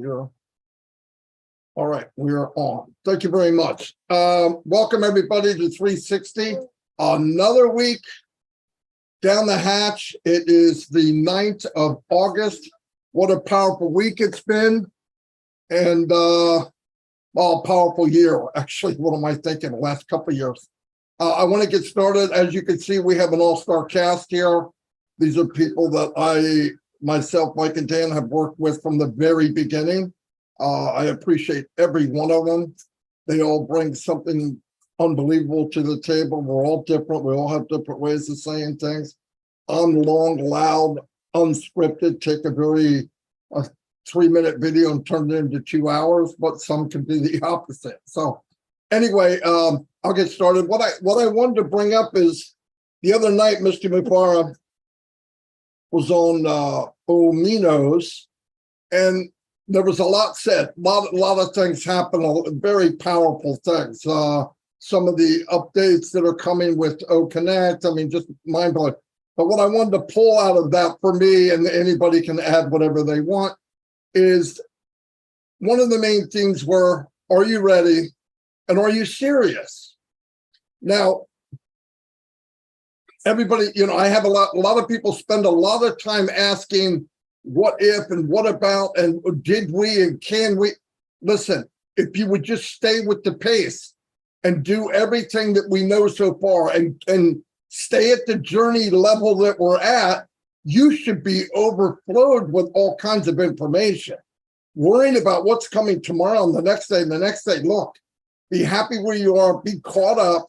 You're all right. We are on. Thank you very much. Welcome everybody to 360. Another week down the hatch. It is the 9th of August. What a powerful week it's been, and well, powerful year. Actually, what am I thinking? The last couple of years. I want to get started. As you can see, we have an all-star cast here. These are people that myself, Mike, and Dan have worked with from the very beginning. I appreciate every one of them. They all bring something unbelievable to the table. We're all different. We all have different ways of saying things. I'm long, loud, unscripted. Take a 3-minute video and turn it into 2 hours, but some can be the opposite. So anyway, I'll get started. What I wanted to bring up is the other night, Mr. Mufareh was on Ominos, and there was a lot said. A lot of things happened, very powerful things. Some of the updates that are coming with O-Connect, I mean, just mind-blowing. But what I wanted to pull out of that for me, and anybody can add whatever they want, is one of the main things were, are you ready? And are you serious? Now, everybody, I have a lot of people spend a lot of time asking what if and what about and did we and can we. Listen, if you would just stay with the pace and do everything that we know so far and stay at the journey level that we're at, you should be overflowed with all kinds of information. Worrying about what's coming tomorrow and the next day and the next day. Look, be happy where you are, be caught up.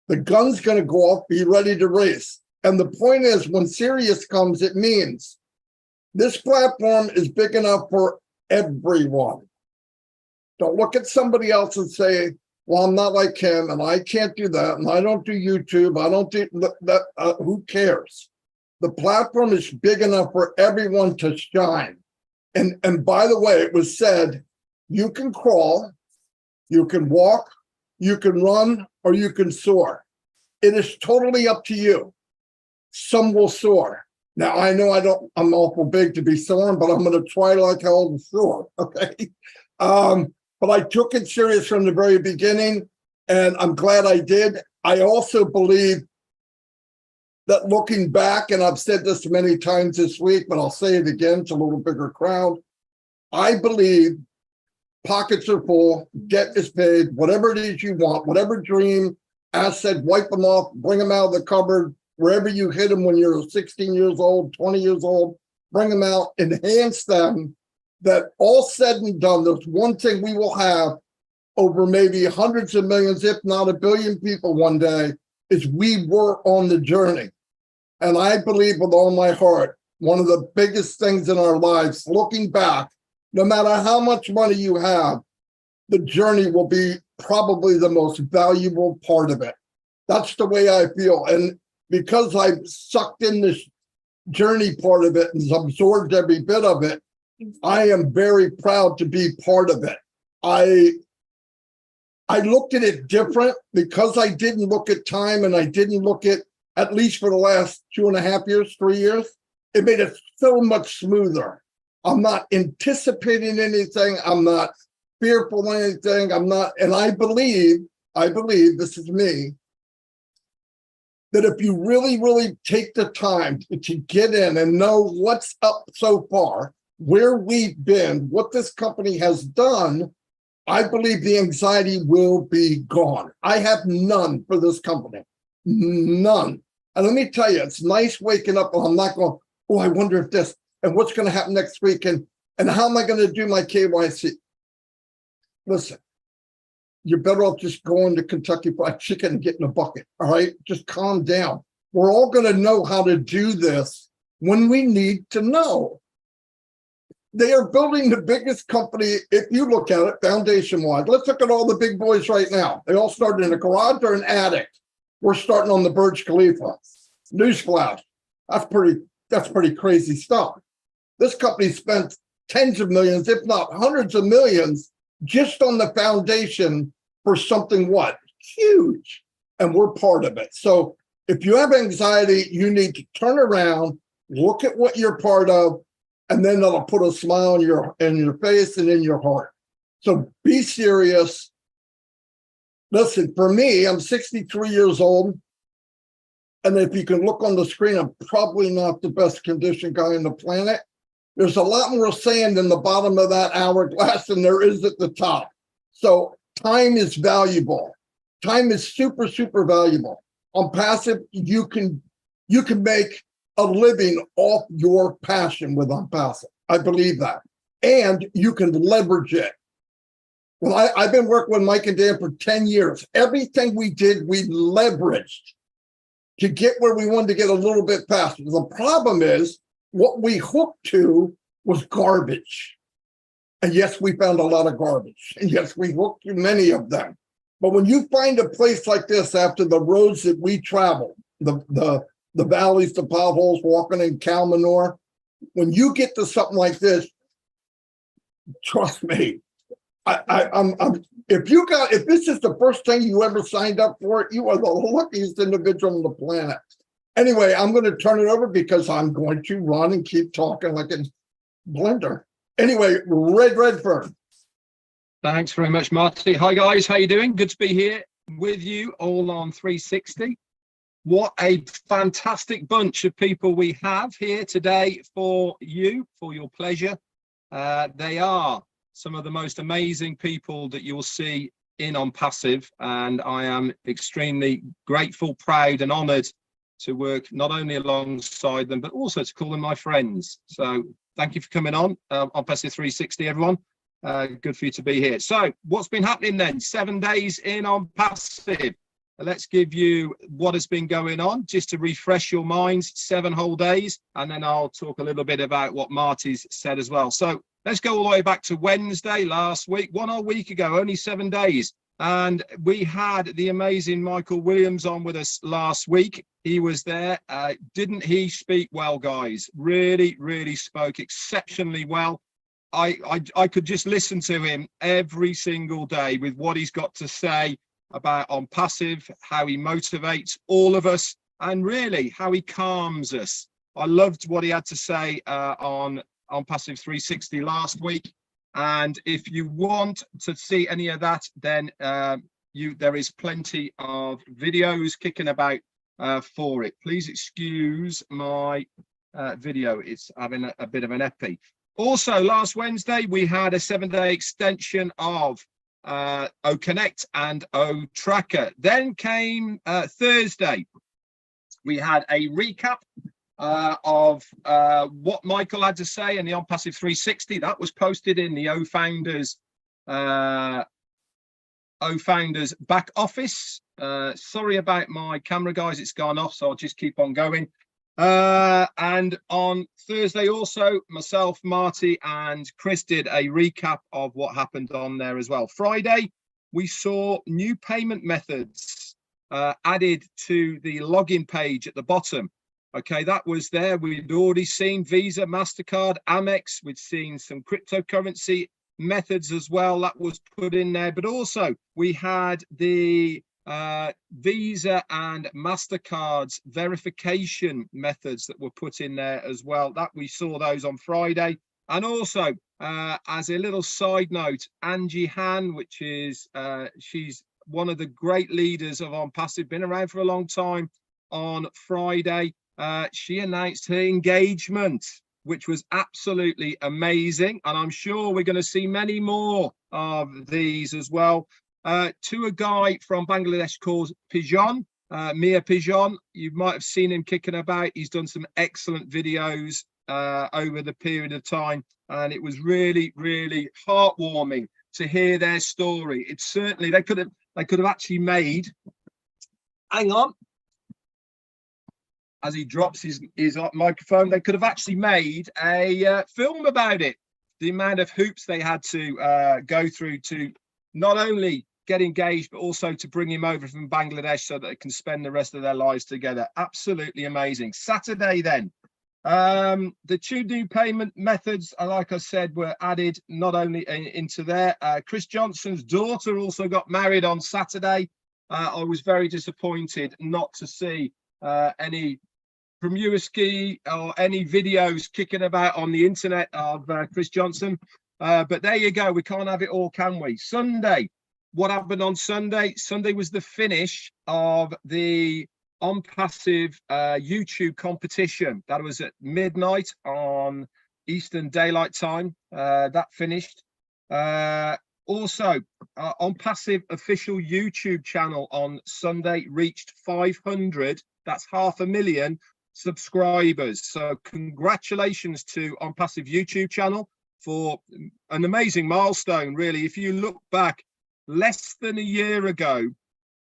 The gun's going to go off, be ready to race. And the point is, when Sirius comes, it means this platform is big enough for everyone. Don't look at somebody else and say, well, I'm not like him, and I can't do that, and I don't do YouTube, I don't do that. Who cares? The platform is big enough for everyone to shine. And by the way, it was said, you can crawl, you can walk, you can run, or you can soar. It is totally up to you. Some will soar. Now, I know I'm awful big to be soaring, but I'm going to try like hell to soar, okay? But I took it serious from the very beginning, and I'm glad I did. I also believe that looking back, and I've said this many times this week, but I'll say it again to a little bigger crowd, I believe pockets are full, debt is paid, whatever it is you want, whatever dream, asset, wipe them off, bring them out of the cupboard, wherever you hit them when you're 16 years old, 20 years old, bring them out, enhance them, that all said and done, there's one thing we will have over maybe hundreds of millions, if not a billion people one day, is we were on the journey. And I believe with all my heart, one of the biggest things in our lives, looking back, no matter how much money you have, the journey will be probably the most valuable part of it. That's the way I feel. And because I've sucked in this journey part of it and absorbed every bit of it, I am very proud to be part of it. I looked at it different because I didn't look at time, and I didn't look at least for the last 2.5 years, 3 years, it made it so much smoother. I'm not anticipating anything. I'm not fearful of anything. I'm not, and I believe, this is me, that if you really, really take the time to get in and know what's up so far, where we've been, what this company has done, I believe the anxiety will be gone. I have none for this company, none. And let me tell you, it's nice waking up and I'm not going, oh, I wonder if this, and what's going to happen next week, and how am I going to do my KYC? Listen, you're better off just going to Kentucky Fried Chicken and getting a bucket, all right? Just calm down. We're all going to know how to do this when we need to know. They are building the biggest company, if you look at it, foundation-wise. Let's look at all the big boys right now. They all started in a garage or an attic. We're starting on the Burj Khalifa. Newsflash, that's pretty crazy stuff. This company spent tens of millions, if not hundreds of millions, just on the foundation for something what? Huge. And we're part of it. So if you have anxiety, you need to turn around, look at what you're part of, and then it'll put a smile on in your face and in your heart. So be serious. Listen, for me, I'm 63 years old. And if you can look on the screen, I'm probably not the best conditioned guy on the planet. There's a lot more sand in the bottom of that hourglass than there is at the top. So time is valuable. Time is super, super valuable. On passive, you can make a living off your passion with OnPassive. I believe that. And you can leverage it. Well, I've been working with Mike and Dan for 10 years. Everything we did, we leveraged to get where we wanted to get a little bit faster. The problem is what we hooked to was garbage. And yes, we found a lot of garbage. And yes, we hooked to many of them. But when you find a place like this after the roads that we travel, the valleys, the potholes, walking in cow manure, when you get to something like this, trust me, if this is the first thing you ever signed up for, you are the luckiest individual on the planet. Anyway, I'm going to turn it over because I'm going to run and keep talking like a blender. Anyway, Redfern. Thanks very much, Marty. Hi guys, how you doing? Good to be here with you all on 360. What a fantastic bunch of people we have here today for you, for your pleasure. They are some of the most amazing people that you'll see in OnPassive, and I am extremely grateful, proud and honoured to work not only alongside them, but also to call them my friends. So thank you for coming on OnPassive 360, everyone. Good for you to be here. So what's been happening then? 7 days in OnPassive. Let's give you what has been going on, just to refresh your minds, 7 whole days, and then I'll talk a little bit about what Marty's said as well. So let's go all the way back to Wednesday last week, 1 whole week ago, only 7 days. And we had the amazing Michael Williams on with us last week. He was there. Didn't he speak well, guys? Really, really spoke exceptionally well. I could just listen to him every single day with what he's got to say about OnPassive, how he motivates all of us, and really how he calms us. I loved what he had to say on OnPassive 360 last week. And if you want to see any of that, then there is plenty of videos kicking about for it. Please excuse my video. It's having a bit of an epi. Also, last Wednesday, we had a 7-day extension of OConnect and OTracker. Then came Thursday. We had a recap of what Michael had to say in the OnPassive 360. That was posted in the OFounders back office. Sorry about my camera, guys. It's gone off, so I'll just keep on going. And on Thursday also, myself, Marty and Chris did a recap of what happened on there as well. Friday, we saw new payment methods added to the login page at the bottom. Okay, that was there. We'd already seen Visa, MasterCard, Amex. We'd seen some cryptocurrency methods as well. That was put in there. But also we had the Visa and MasterCard's verification methods that were put in there as well. That we saw those on Friday. And also, as a little side note, Angie Han, which is, she's one of the great leaders of OnPassive, been around for a long time. On Friday, she announced her engagement, which was absolutely amazing. And I'm sure we're going to see many more of these as well. To a guy from Bangladesh called Pijon, Mia Pijon. You might have seen him kicking about. He's done some excellent videos over the period of time. And it was really, really heartwarming to hear their story. It's certainly, they could have actually made, hang on, as he drops his microphone, they could have actually made a film about it. The amount of hoops they had to go through to not only get engaged, but also to bring him over from Bangladesh so that they can spend the rest of their lives together. Absolutely amazing. Saturday then, the 2 new payment methods, like I said, were added not only into there. Chris Johnson's daughter also got married on Saturday. I was very disappointed not to see any Promiscuity or any videos kicking about on the internet of Chris Johnson. But there you go. We can't have it all, can we? Sunday. What happened on Sunday? Sunday was the finish of the ONPASSIVE YouTube competition. That was at midnight on Eastern Daylight Time. That finished. Also, ONPASSIVE official YouTube channel on Sunday reached 500. That's 500,000 subscribers. So congratulations to ONPASSIVE YouTube channel for an amazing milestone, really. If you look back less than a year ago,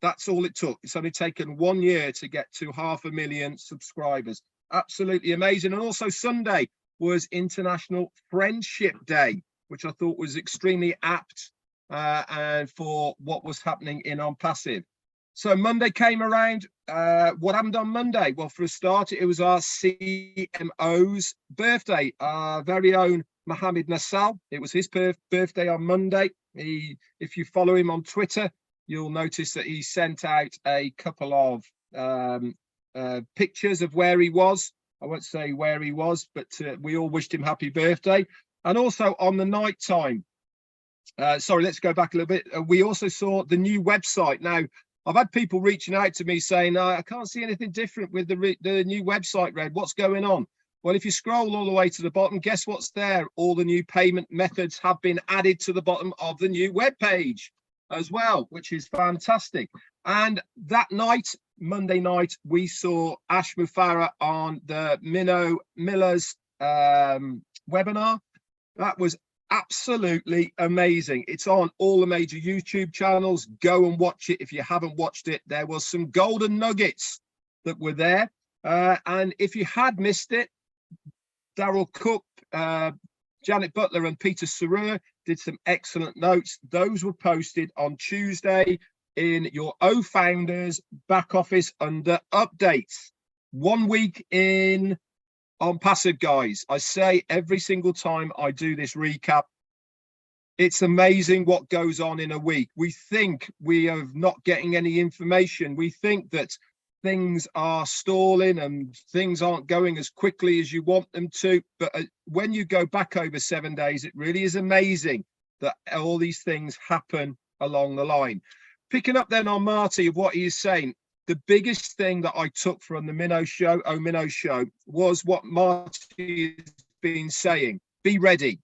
that's all it took. It's only taken 1 year to get to 500,000 subscribers. Absolutely amazing. And also Sunday was International Friendship Day, which I thought was extremely apt and for what was happening in ONPASSIVE. So Monday came around. What happened on Monday? Well, for a start, it was our CMO's birthday, our very own Mohammed Nassal. It was his birthday on Monday. If you follow him on Twitter, you'll notice that he sent out a couple of pictures of where he was. I won't say where he was, but we all wished him happy birthday. And also on the night time, sorry, let's go back a little bit. We also saw the new website. Now, I've had people reaching out to me saying, I can't see anything different with the new website, Red. What's going on? Well, if you scroll all the way to the bottom, guess what's there? All the new payment methods have been added to the bottom of the new web page as well, which is fantastic. And that night, Monday night, we saw Ash Mufareh on the Miller's webinar. That was absolutely amazing. It's on all the major YouTube channels. Go and watch it if you haven't watched it. There was some golden nuggets that were there. And if you had missed it, Daryl Cook, Janet Butler and Peter Sarer did some excellent notes. Those were posted on Tuesday in your O-Founders back office under updates. 1 week in ONPASSIVE, guys. I say every single time I do this recap, it's amazing what goes on in a week. We think we are not getting any information. We think that things are stalling and things aren't going as quickly as you want them to. But when you go back over 7 days, it really is amazing that all these things happen along the line. Picking up then on Marty of what he is saying, the biggest thing that I took from the Minnow Show, was what Marty has been saying. Be ready.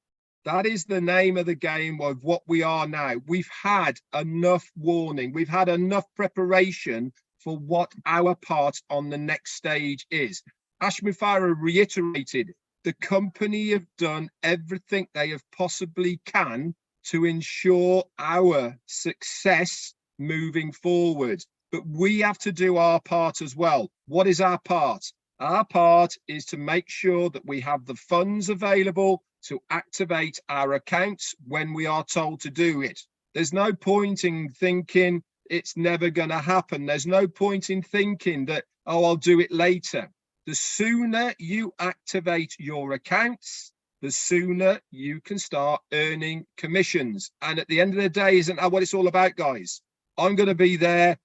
That is the name of the game of what we are now. We've had enough warning. We've had enough preparation for what our part on the next stage is. Ash Mufareh reiterated, the company have done everything they have possibly can to ensure our success moving forward. But we have to do our part as well. What is our part? Our part is to make sure that we have the funds available to activate our accounts when we are told to do it. There's no point in thinking it's never going to happen. There's no point in thinking that, oh, I'll do it later. The sooner you activate your accounts, the sooner you can start earning commissions. And at the end of the day, isn't that what it's all about, guys? I'm going to be there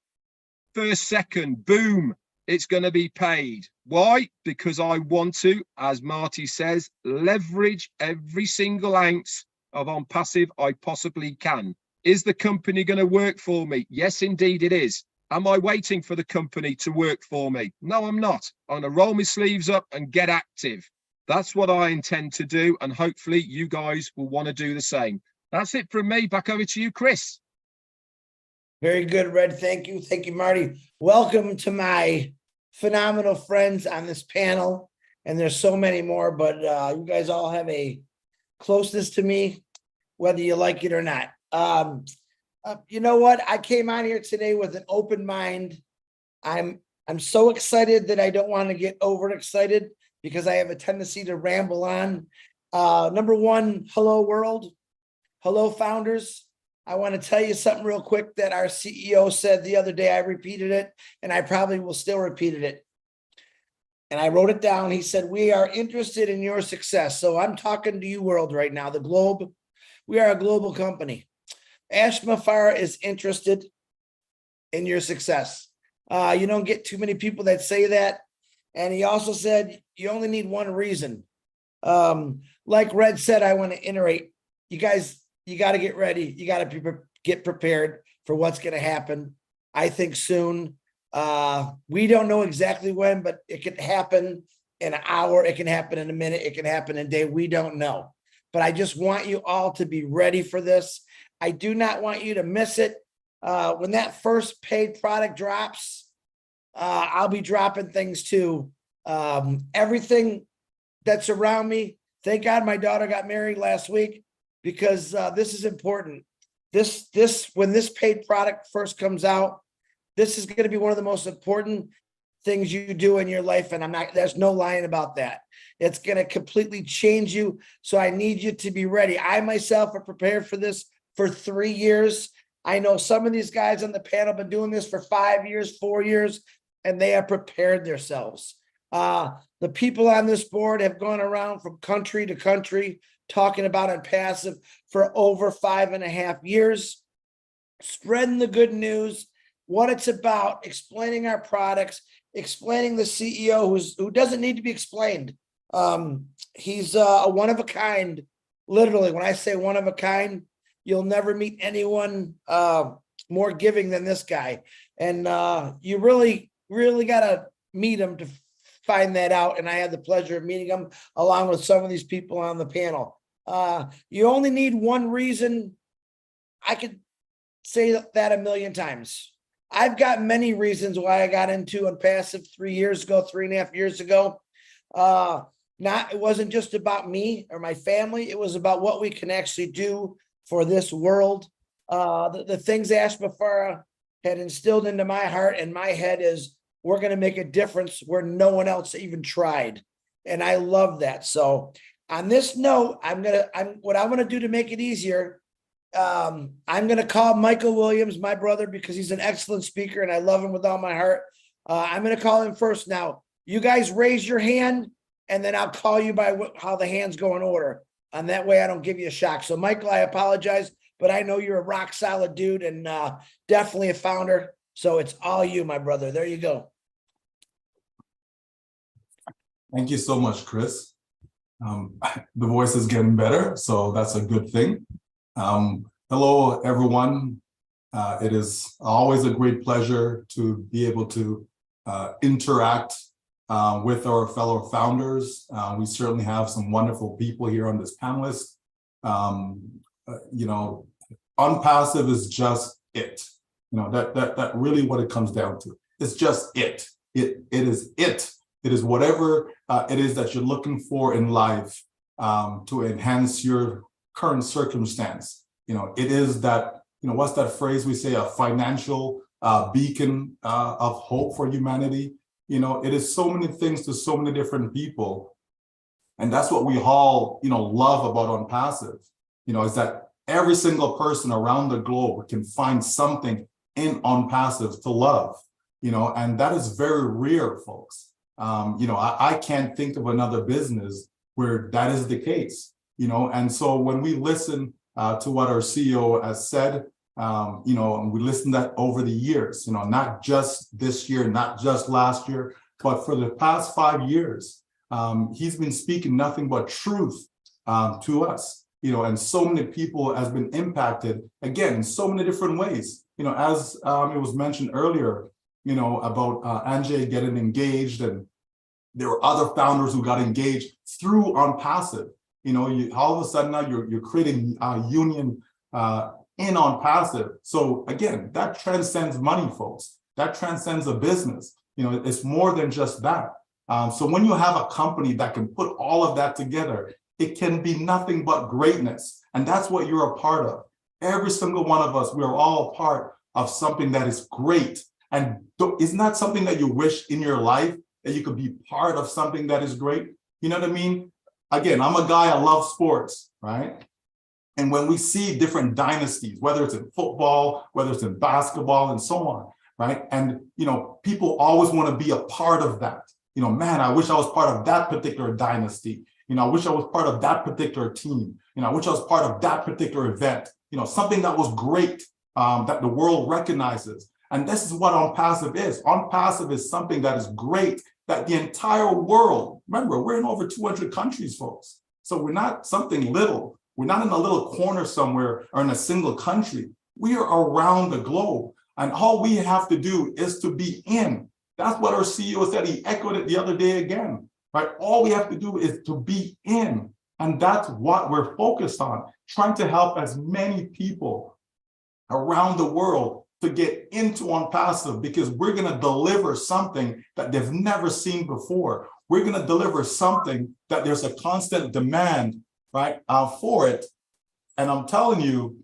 first second, boom, it's going to be paid. Why? Because I want to, as Marty says, leverage every single ounce of ONPASSIVE I possibly can. Is the company going to work for me? Yes, indeed it is. Am I waiting for the company to work for me? No, I'm not. I'm going to roll my sleeves up and get active. That's what I intend to do. And hopefully you guys will want to do the same. That's it from me. Back over to you, Chris. Very good, Red. Thank you. Thank you, Marty. Welcome to my phenomenal friends on this panel. And there's so many more, but you guys all have a closeness to me, whether you like it or not. You know what? I came on here today with an open mind. I'm so excited that I don't want to get overexcited because I have a tendency to ramble on. Number one, hello world. Hello founders. I want to tell you something real quick that our CEO said the other day. I repeated it and I probably will still repeat it. And I wrote it down. He said, we are interested in your success. So I'm talking to you world right now, the globe. We are a global company. Ash Mufareh is interested in your success. You don't get too many people that say that. And he also said, you only need one reason. Like Red said, I want to iterate. You guys, you got to get ready. You got to get prepared for what's going to happen. I think soon. We don't know exactly when, but it could happen in an hour. It can happen in a minute. It can happen in a day. We don't know. But I just want you all to be ready for this. I do not want you to miss it. When that first paid product drops, I'll be dropping things too. Everything that's around me. Thank God my daughter got married last week, because this is important. When this paid product first comes out, this is going to be one of the most important things you do in your life. And there's no lying about that. It's going to completely change you. So I need you to be ready. I myself are prepared for this for 3 years. I know some of these guys on the panel have been doing this for 5 years, 4 years, and they have prepared themselves. The people on this board have gone around from country to country talking about ONPASSIVE for over 5.5 years, spreading the good news, what it's about, explaining our products, explaining the CEO who doesn't need to be explained. He's a one of a kind. Literally, when I say one of a kind, you'll never meet anyone more giving than this guy. And you really, really got to meet him to find that out. And I had the pleasure of meeting him along with some of these people on the panel. You only need one reason. I could say that a million times. I've got many reasons why I got into ONPASSIVE 3 years ago, 3.5 years ago. It wasn't just about me or my family. It was about what we can actually do for this world. The things Ash Mufareh had instilled into my heart and my head is we're going to make a difference where no one else even tried. And I love that. So on this note, what I'm going to do to make it easier, I'm going to call Michael Williams, my brother, because he's an excellent speaker and I love him with all my heart. I'm going to call him first. Now, you guys raise your hand and then I'll call you by how the hands go in order. And that way I don't give you a shock. So Michael, I apologize, but I know you're a rock solid dude and definitely a founder. So it's all you, my brother. There you go. Thank you so much, Chris. The voice is getting better, so that's a good thing. Hello, everyone. It is always a great pleasure to be able to interact with our fellow founders. We certainly have some wonderful people here on this panelist. ONPASSIVE is just it. That really what it comes down to. It's just it. It is it. It is whatever it is that you're looking for in life to enhance your current circumstance. It is that, what's that phrase we say, a financial beacon of hope for humanity. It is so many things to so many different people. And that's what we all, love about ONPASSIVE, is that every single person around the globe can find something in ONPASSIVE to love, and that is very rare, folks. I can't think of another business where that is the case, and so when we listen to what our CEO has said, and we listened to that over the years, not just this year, not just last year, but for the past 5 years, he's been speaking nothing but truth to us, and so many people has been impacted, again, in so many different ways, as it was mentioned earlier, about Anjay getting engaged, and there were other founders who got engaged through ONPASSIVE. All of a sudden now you're creating a union in ONPASSIVE. So again, that transcends money, folks. That transcends a business. It's more than just that. So when you have a company that can put all of that together, it can be nothing but greatness. And that's what you're a part of. Every single one of us, we are all a part of something that is great. And isn't that something that you wish in your life, that you could be part of something that is great? You know what I mean? Again, I'm a guy, I love sports, right? And when we see different dynasties, whether it's in football, whether it's in basketball and so on, right? And, people always want to be a part of that. Man, I wish I was part of that particular dynasty. I wish I was part of that particular team. I wish I was part of that particular event, something that was great, that the world recognizes. And this is what ONPASSIVE is. ONPASSIVE is something that is great that the entire world, remember, we're in over 200 countries, folks. So we're not something little. We're not in a little corner somewhere or in a single country. We are around the globe. And all we have to do is to be in. That's what our CEO said. He echoed it the other day again, right? All we have to do is to be in. And that's what we're focused on, trying to help as many people around the world to get into ONPASSIVE, because we're going to deliver something that they've never seen before. We're going to deliver something that there's a constant demand, right, for it. And I'm telling you,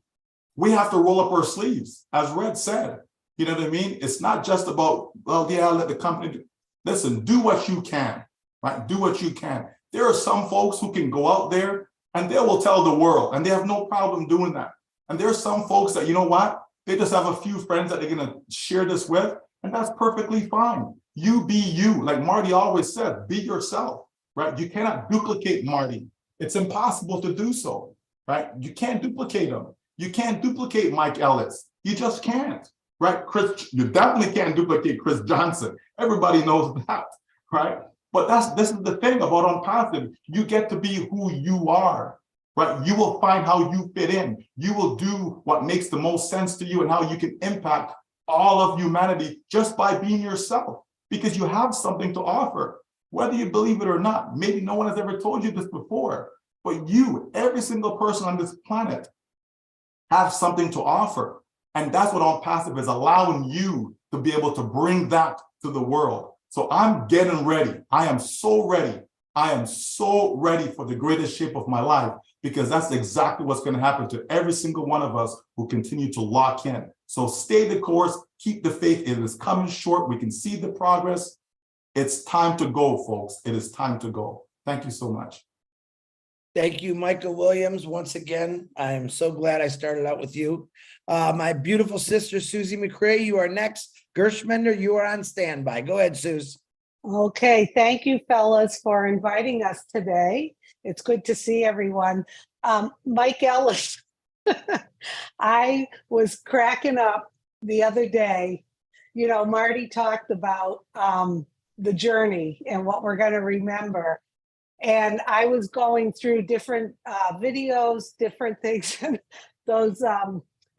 we have to roll up our sleeves, as Red said. You know what I mean? It's not just about, well, yeah, let the company do. Listen, do what you can, right? Do what you can. There are some folks who can go out there and they will tell the world, and they have no problem doing that. And there are some folks that, you know what? They just have a few friends that they're going to share this with, and that's perfectly fine. You be you. Like Marty always said, be yourself, right? You cannot duplicate Marty. It's impossible to do so, right? You can't duplicate him. You can't duplicate Mike Ellis. You just can't, right? Chris, you definitely can't duplicate Chris Johnson. Everybody knows that, right? But this is the thing about ONPASSIVE. You get to be who you are, right? You will find how you fit in. You will do what makes the most sense to you and how you can impact all of humanity just by being yourself, because you have something to offer, whether you believe it or not. Maybe no one has ever told you this before, but you, every single person on this planet, have something to offer. And that's what ONPASSIVE is, allowing you to be able to bring that to the world. So I'm getting ready. I am so ready. I am so ready for the greatest shape of my life, because that's exactly what's going to happen to every single one of us who continue to lock in. So stay the course, keep the faith. It is coming short. We can see the progress. It's time to go, folks. It is time to go. Thank you so much. Thank you, Michael Williams. Once again, I am so glad I started out with you. My beautiful sister, Susie McCrae, you are next. Gershmender, you are on standby. Go ahead, Suze. Okay, thank you, fellas, for inviting us today. It's good to see everyone. Mike Ellis, I was cracking up the other day. You know, Marty talked about the journey and what we're going to remember. And I was going through different videos, different things, and those,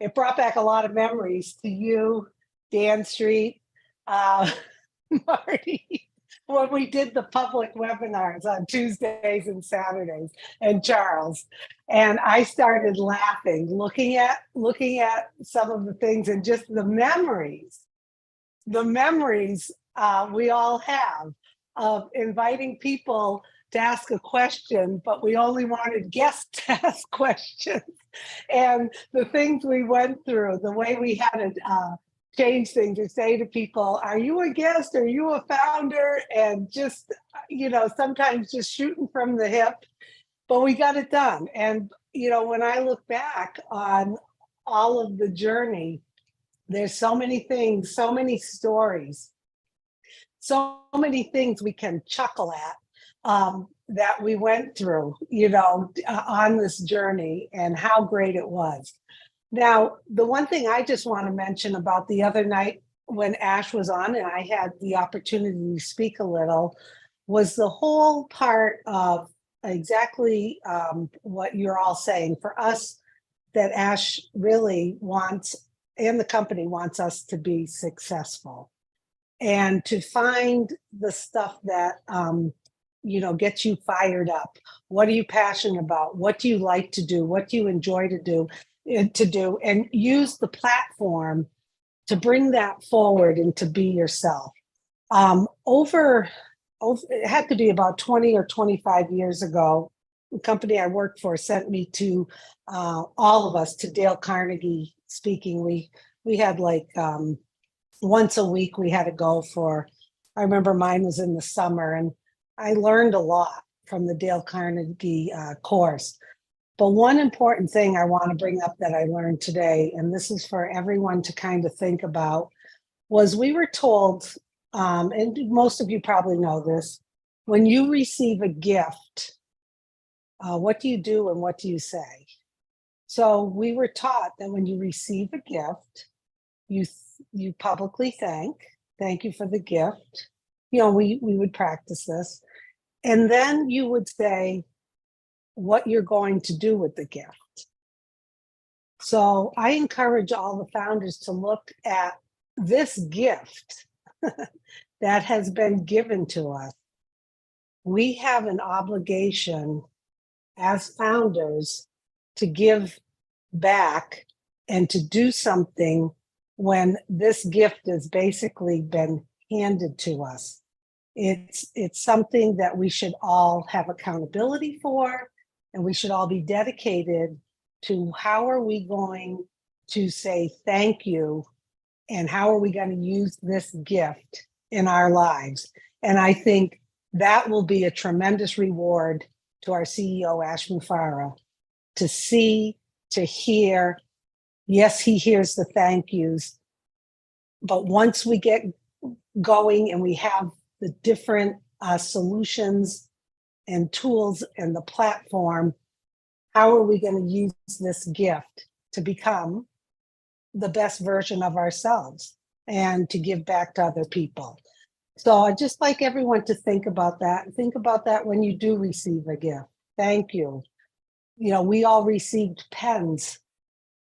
it brought back a lot of memories to you, Dan Street, Marty, when we did the public webinars on Tuesdays and Saturdays, and Charles. And I started laughing, looking at some of the things and just the memories we all have of inviting people to ask a question, but we only wanted guests to ask questions. And the things we went through, the way we had to change things or say to people, are you a guest? Are you a founder? And just, you know, sometimes just shooting from the hip, but we got it done. And, you know, when I look back on all of the journey, there's so many things, so many stories, so many things we can chuckle at. That we went through, you know, on this journey, and how great it was. Now, the one thing I just want to mention about the other night when Ash was on and I had the opportunity to speak a little, was the whole part of exactly what you're all saying. For us, that Ash really wants, and the company wants us to be successful, and to find the stuff that you know, gets you fired up. What are you passionate about? What do you like to do? What do you enjoy to do? And use the platform to bring that forward and to be yourself. It had to be about 20 or 25 years ago, the company I worked for sent me to all of us to Dale Carnegie speaking. We had like once a week we had to go for, I remember mine was in the summer, and I learned a lot from the Dale Carnegie course. But one important thing I want to bring up that I learned today, and this is for everyone to kind of think about, was we were told, and most of you probably know this, when you receive a gift, what do you do and what do you say? So we were taught that when you receive a gift, you publicly thank you for the gift. we would practice this. And then you would say what you're going to do with the gift. So I encourage all the founders to look at this gift that has been given to us. We have an obligation as founders to give back and to do something when this gift has basically been handed to us. It's something that we should all have accountability for, and we should all be dedicated to how are we going to say thank you, and how are we going to use this gift in our lives. And I think that will be a tremendous reward to our CEO, Ash Mufareh, to see, to hear. Yes, he hears the thank yous, but once we get going and we have the different solutions and tools and the platform, how are we going to use this gift to become the best version of ourselves and to give back to other people? So I'd just like everyone to think about that. Think about that when you do receive a gift. Thank you. We all received pens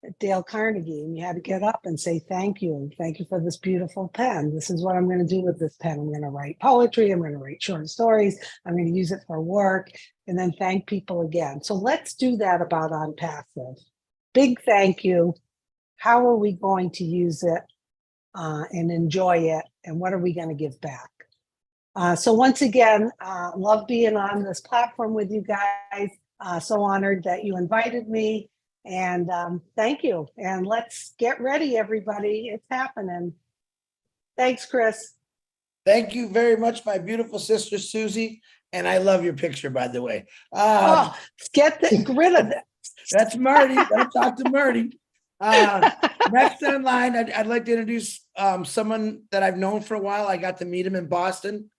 at Dale Carnegie, and you had to get up and say thank you. Thank you for this beautiful pen. This is what I'm going to do with this pen. I'm going to write poetry. I'm going to write short stories. I'm going to use it for work, and then thank people again. So let's do that about ONPASSIVE. Big thank you. How are we going to use it and enjoy it? And what are we going to give back? So once again, love being on this platform with you guys. So honored that you invited me. And thank you. And let's get ready, everybody. It's happening. Thanks, Chris. Thank you very much, my beautiful sister, Susie. And I love your picture, by the way. Get rid of that. That's Marty. Don't talk to Marty. Next online, I'd like to introduce someone that I've known for a while. I got to meet him in Boston.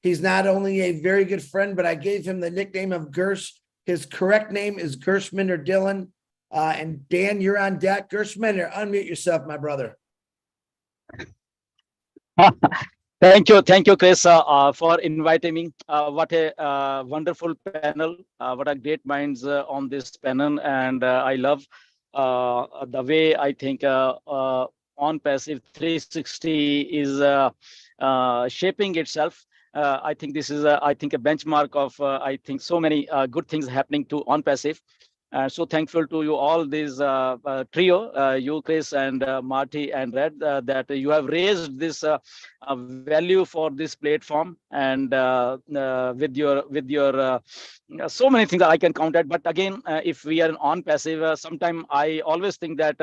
He's not only a very good friend, but I gave him the nickname of Gersh. His correct name is Gershminder Dillon. And Dan, you're on deck. Gershminder, unmute yourself, my brother. Thank you, Chris, for inviting me. What a wonderful panel. What a great minds on this panel. And I love the way I think ONPASSIVE 360 is shaping itself. I think this is, a benchmark of, I think, so many good things happening to ONPASSIVE. So thankful to you all, this trio, you, Chris, and Marty and Red, that you have raised this value for this platform, and with your so many things that I can count at. But again, if we are ONPASSIVE, sometime I always think that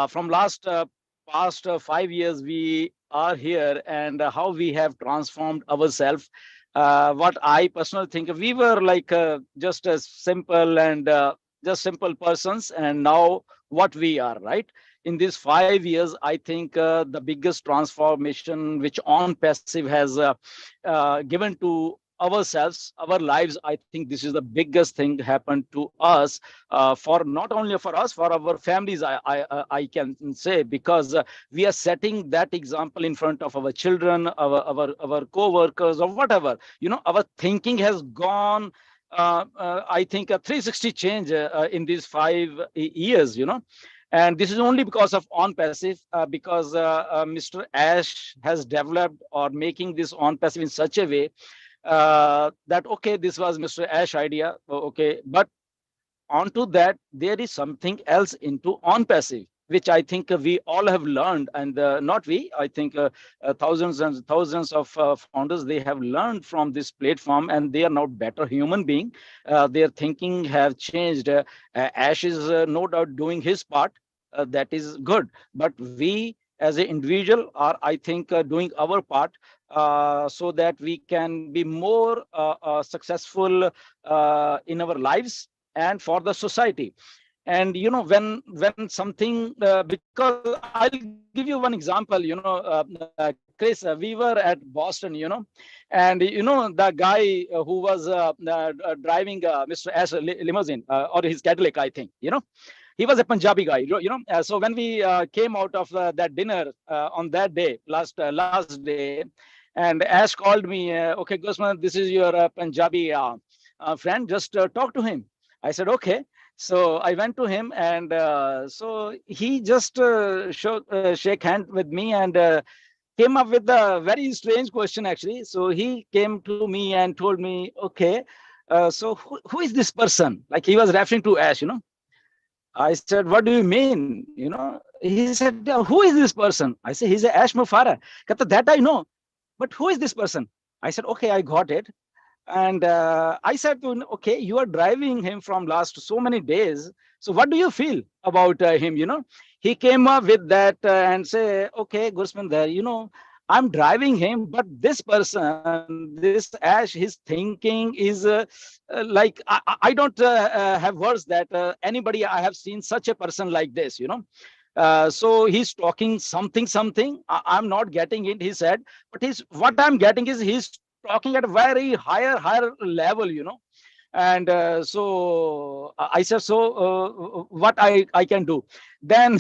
from past 5 years we are here, and how we have transformed ourselves. What I personally think, we were like just as simple and just simple persons, and now what we are, right? In these 5 years, I think the biggest transformation which ONPASSIVE has given to ourselves, our lives, I think this is the biggest thing happened to us, for not only for us, for our families, I can say, because we are setting that example in front of our children, our co-workers, or whatever. Our thinking has gone, I think, a 360 change in these 5 years, And this is only because of ONPASSIVE, because Mr. Ash has developed or making this ONPASSIVE in such a way that, okay, this was Mr. Ash idea, okay, but onto that, there is something else into ONPASSIVE, which I think we all have learned, and not we, I think thousands and thousands of founders, they have learned from this platform, and they are now better human being. Their thinking have changed. Ash is no doubt doing his part. That is good. But we as an individual are, I think, doing our part, so that we can be more successful in our lives and for the society. And when something, because I'll give you one example, Chris, we were at Boston, and the guy who was driving Mr. Ash limousine, or his Cadillac, I think, he was a Punjabi guy, so when we came out of that dinner on that day, last day, And Ash called me, okay, Gusman, this is your Punjabi friend, just talk to him. I said, okay. So I went to him, and so he just shake hand with me, and came up with a very strange question, actually. So he came to me and told me, okay, so who is this person? Like, he was referring to Ash, I said, what do you mean? He said, "Yeah, who is this person?" I said, he's a Ash Mufareh. That I know, but who is this person? I said, okay, I got it. And I said to him, okay, you are driving him from last so many days. So what do you feel about him? He came up with that and say, okay, Gursman, I'm driving him, but this person, this Ash, his thinking is like, I don't have words that anybody I have seen such a person like this, so he's talking something. I'm not getting it, he said, but what I'm getting is he's talking at a very higher level, and so I said, so what I can do. Then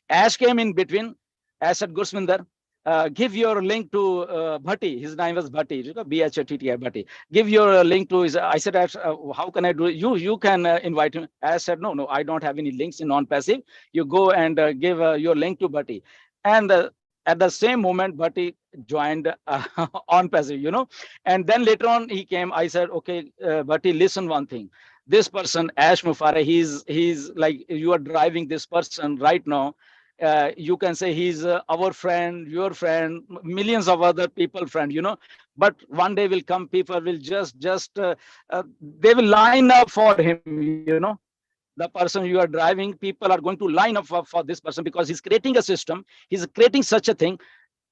Ash came in between. Ash said, Gursminder, give your link to Bhatti. His name was Bhatti, B-H-A-T-T-I, Bhatti. Give your link to his. I said, how can I do it? You can invite him. Ash said, no, I don't have any links in non-passive. You go and give your link to Bhatti. And at the same moment, Bhatti joined on passive, and then later on he came. I said, okay, Bhatti, listen one thing. This person, Ash Mufareh, he's like, you are driving this person right now. You can say he's our friend, your friend, millions of other people friend, but one day will come, people will just they will line up for him, the person you are driving, people are going to line up for this person, because he's creating a system, he's creating such a thing.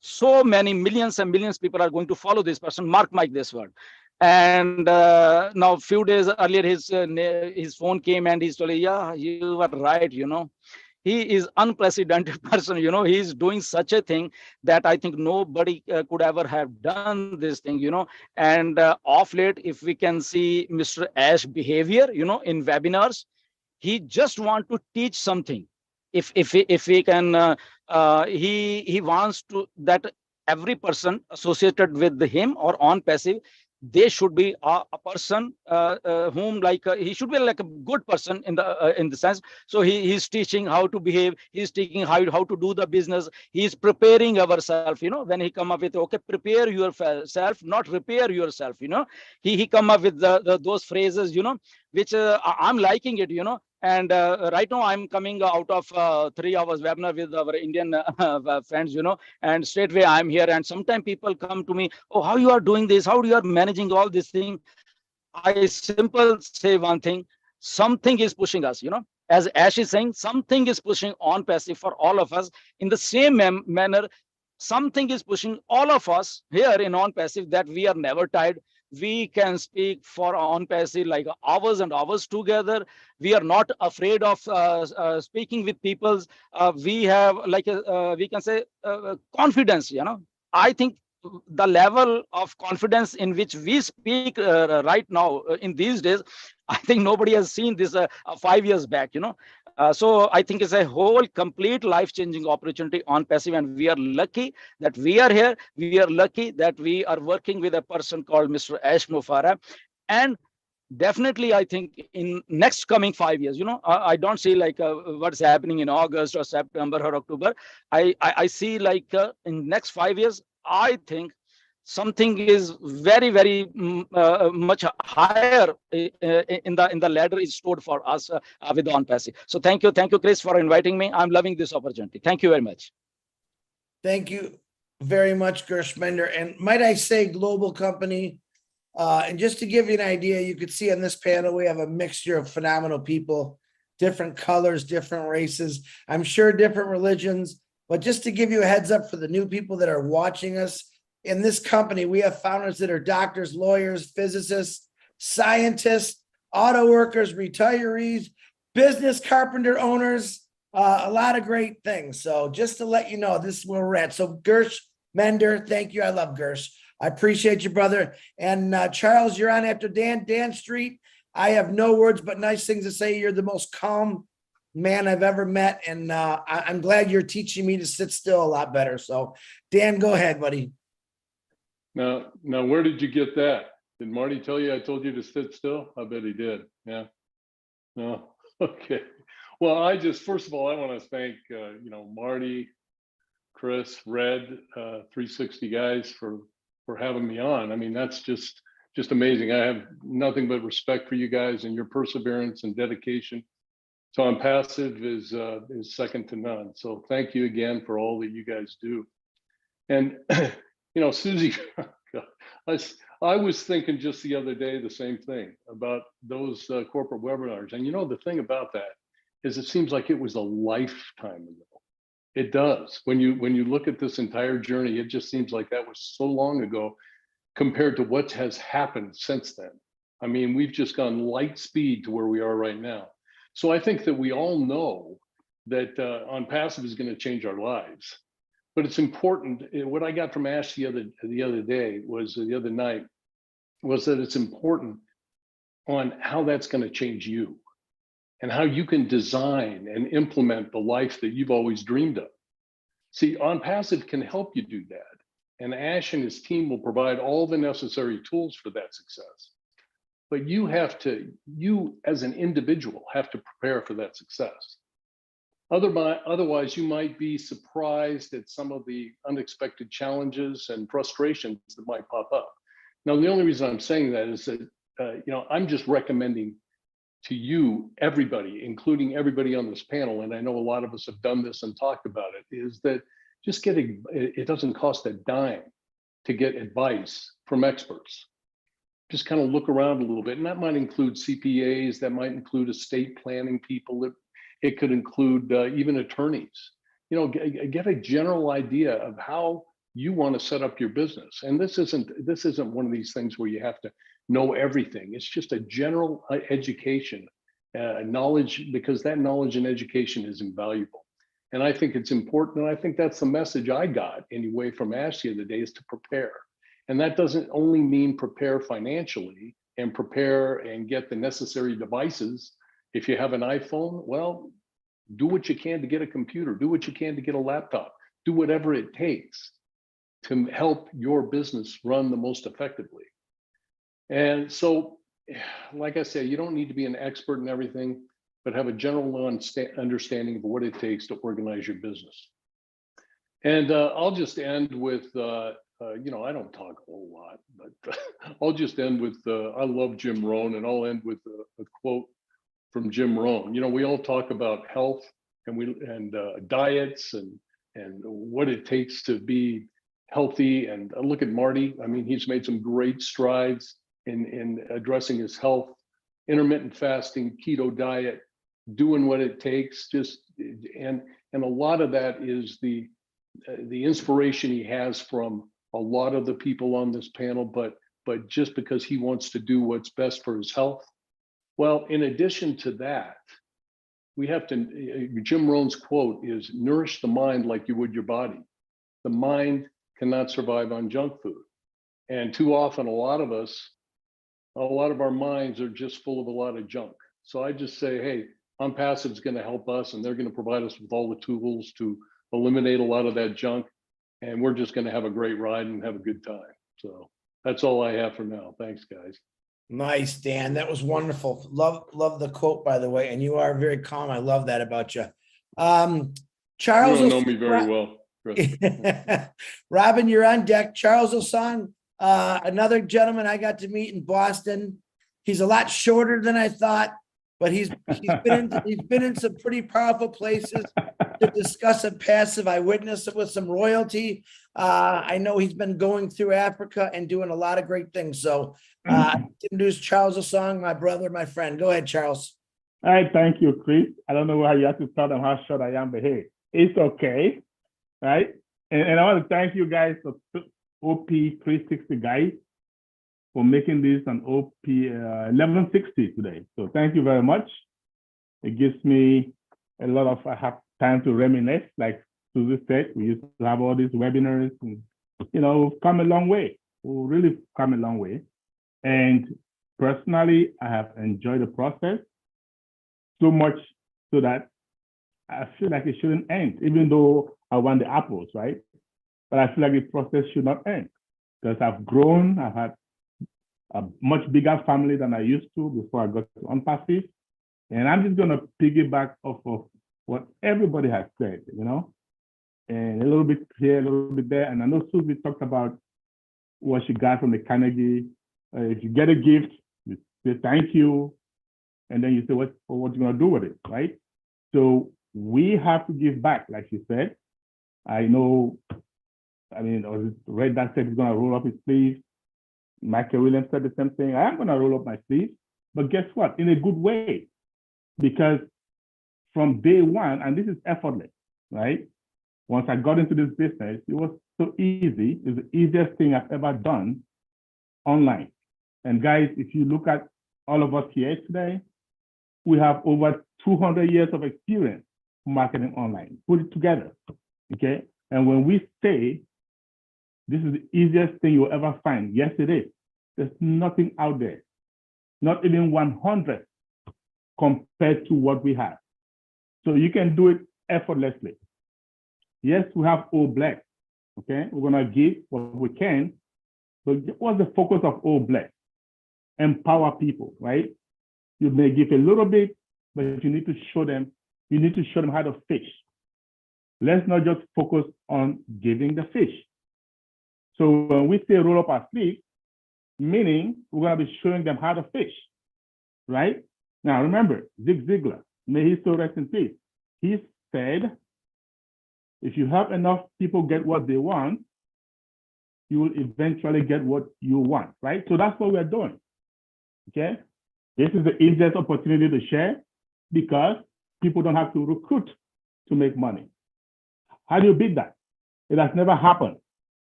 So many millions and millions people are going to follow this person, mark this word. And now few days earlier, his phone came and he's told, yeah, you were right, he is unprecedented person, he's doing such a thing that I think nobody could ever have done this thing, and off late, if we can see Mr. Ash behavior, in webinars, he just want to teach something. If we can he wants to that every person associated with him or on passive, they should be a person whom like he should be like a good person in the sense. So he's teaching how to behave, he's teaching how to do the business, he's preparing ourselves, when he come up with, okay, prepare yourself, not repair yourself, he come up with those phrases, which I'm liking it, and right now I'm coming out of 3 hours webinar with our Indian friends, and straight away I'm here, and sometimes people come to me, oh, how you are doing this, how you are managing all this thing. I simple say one thing, something is pushing us, as Ash is saying, something is pushing on passive for all of us. In the same manner, something is pushing all of us here in on passive, that we are never tired. We can speak for on passive like hours and hours together. We are not afraid of speaking with people. We have like we can say confidence, I think the level of confidence in which we speak right now in these days, I think nobody has seen this 5 years back, so I think it's a whole complete life-changing opportunity on passive, and we are lucky that we are here. We are lucky that we are working with a person called Mr. Ash Mufareh, and definitely I think in next coming 5 years, I don't see like what's happening in August or September or October. I see like in next 5 years, I think something is very much higher in the ladder is stored for us with on passive. So thank you, Chris, for inviting me. I'm loving this opportunity. Thank you very much. Thank you very much, Gershmender. And might I say, global company. And just to give you an idea, you could see on this panel, we have a mixture of phenomenal people, different colors, different races, I'm sure different religions. But just to give you a heads up for the new people that are watching us, in this company, we have founders that are doctors, lawyers, physicists, scientists, auto workers, retirees, business carpenter owners, a lot of great things. So just to let you know, this is where we're at. So Gersh Mender, thank you. I love Gersh. I appreciate you, brother. And Charles, you're on after Dan Street. I have no words but nice things to say. You're the most calm man I've ever met. And I'm glad you're teaching me to sit still a lot better. So Dan, go ahead, buddy. Now, where did you get that? Did Marty tell you I told you to sit still? I bet he did. Yeah. No. Okay. Well, first of all, I want to thank, Marty, Chris, Red, 360 guys for having me on. I mean, that's just amazing. I have nothing but respect for you guys and your perseverance and dedication. So ONPASSIVE is second to none. So thank you again for all that you guys do. And Susie, I was thinking just the other day the same thing about those corporate webinars. And the thing about that is it seems like it was a lifetime ago. It does. When you look at this entire journey, it just seems like that was so long ago compared to what has happened since then. I mean, we've just gone light speed to where we are right now. So I think that we all know that ONPASSIVE is going to change our lives. But it's important. What I got from Ash the other night was that it's important on how that's going to change you and how you can design and implement the life that you've always dreamed of. See, ONPASSIVE can help you do that. And Ash and his team will provide all the necessary tools for that success. But you as an individual have to prepare for that success. Otherwise, you might be surprised at some of the unexpected challenges and frustrations that might pop up. Now, the only reason I'm saying that is that, I'm just recommending to you, everybody, including everybody on this panel, and I know a lot of us have done this and talked about it, is that just it doesn't cost a dime to get advice from experts. Just kind of look around a little bit, and that might include CPAs, that might include estate planning people, it could include even attorneys. Get a general idea of how you want to set up your business. And this isn't one of these things where you have to know everything. It's just a general education, knowledge, because that knowledge and education is invaluable. And I think it's important. And I think that's the message I got anyway from Ash the other day, is to prepare. And that doesn't only mean prepare financially and prepare and get the necessary devices. If you have an iPhone, well, do what you can to get a computer, do what you can to get a laptop, do whatever it takes to help your business run the most effectively. And so, like I say, you don't need to be an expert in everything, but have a general understanding of what it takes to organize your business. And I'll just end with, I don't talk a whole lot, but I'll just end with, I love Jim Rohn, and I'll end with a quote from Jim Rohn. We all talk about health and diets and what it takes to be healthy. And look at Marty. I mean, he's made some great strides in addressing his health, intermittent fasting, keto diet, doing what it takes. And a lot of that is the inspiration he has from a lot of the people on this panel, but just because he wants to do what's best for his health. Well, in addition to that, we have to, Jim Rohn's quote is, nourish the mind like you would your body. The mind cannot survive on junk food. And too often, a lot of our minds are just full of a lot of junk. So I just say, hey, ONPASSIVE is going to help us, and they're going to provide us with all the tools to eliminate a lot of that junk. And we're just going to have a great ride and have a good time. So that's all I have for now. Thanks, guys. Nice, Dan. That was wonderful. Love the quote, by the way. And you are very calm. I love that about you. Charles, you don't know me very well, Chris. Robin, you're on deck. Charles Osan, another gentleman I got to meet in Boston. He's a lot shorter than I thought, but he's been in some pretty powerful places to discuss ONPASSIVE. I witnessed it with some royalty. I know he's been going through Africa and doing a lot of great things. So introduce Charles Osan, my brother, my friend. Go ahead, Charles. All right, thank you, Chris. I don't know how you have to tell them how short I am, but hey, it's okay, right? And I want to thank you guys, for OP-360 guys, for making this an OP-1160 today. So thank you very much. It gives me a lot of, I have time to reminisce, like Susie said. We used to have all these webinars, and we've come a long way. We've really come a long way. And personally, I have enjoyed the process so much so that I feel like it shouldn't end, even though I want the apples, right? But I feel like the process should not end. because I've grown. I've had a much bigger family than I used to before I got to ONPASSIVE. And I'm just going to piggyback off of what everybody has said, you know, and a little bit here, a little bit there. And I know Susie talked about what she got from the Carnegie. If you get a gift, you say thank you, and then you say, what you going to do with it, right? So we have to give back, like she said. I know, I mean, Red Dot said he's going to roll up his sleeves. Michael Williams said the same thing. I am going to roll up my sleeves, but guess what? In a good way. Because from day one, and this is effortless, right? Once I got into this business, it was so easy. It's the easiest thing I've ever done online. And guys, if you look at all of us here today, we have over 200 years of experience marketing online. Put it together, okay? And when we say this is the easiest thing you'll ever find, yes, it is. There's nothing out there, not even 100 compared to what we have. So you can do it effortlessly. Yes, we have all black, okay? We're gonna give what we can, but what's the focus of all black? Empower people, right? You may give a little bit, but you need to show them how to fish. Let's not just focus on giving the fish. So when we say roll up our sleeves, meaning we're gonna be showing them how to fish, right? Now remember, Zig Ziglar, may he still rest in peace. He said, if you have enough people get what they want, you will eventually get what you want, right? So that's what we're doing, okay? This is the easiest opportunity to share because people don't have to recruit to make money. How do you beat that? It has never happened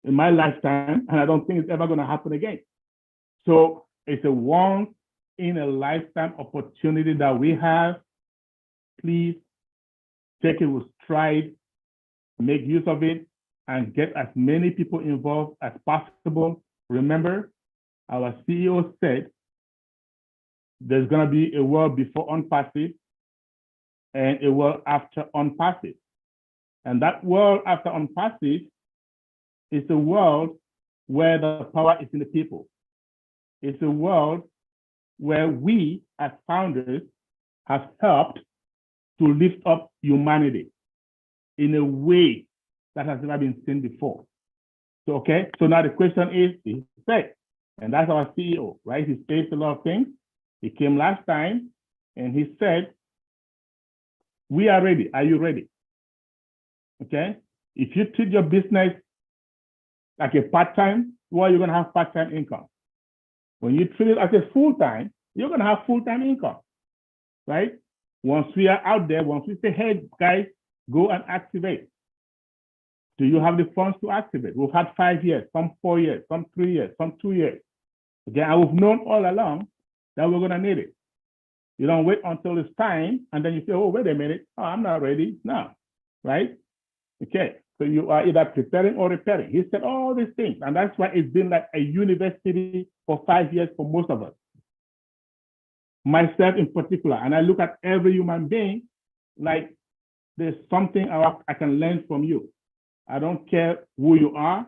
in my lifetime, and I don't think it's ever gonna happen again. So it's a once in a lifetime opportunity that we have. Please take it with stride, make use of it, and get as many people involved as possible. Remember, our CEO said there's going to be a world before ONPASSIVE and a world after ONPASSIVE. And that world after ONPASSIVE is a world where the power is in the people. It's a world where we as founders have helped to lift up humanity in a way that has never been seen before. So, okay, so now the question is, he said, and that's our CEO, right? He says a lot of things. He came last time and he said, we are ready. Are you ready? Okay, if you treat your business like a part-time, well, you're gonna have part-time income. When you treat it as a full-time, you're gonna have full-time income, right? Once we are out there, once we say, hey, guys, go and activate. Do you have the funds to activate? We've had 5 years, some 4 years, some 3 years, some 2 years. Okay, and we've known all along that we're gonna need it. You don't wait until it's time, and then you say, oh, wait a minute, oh, I'm not ready now, right? Okay, so you are either preparing or repairing. He said all these things, and that's why it's been like a university for 5 years for most of us. Myself in particular, and I look at every human being like there's something I can learn from you. I don't care who you are,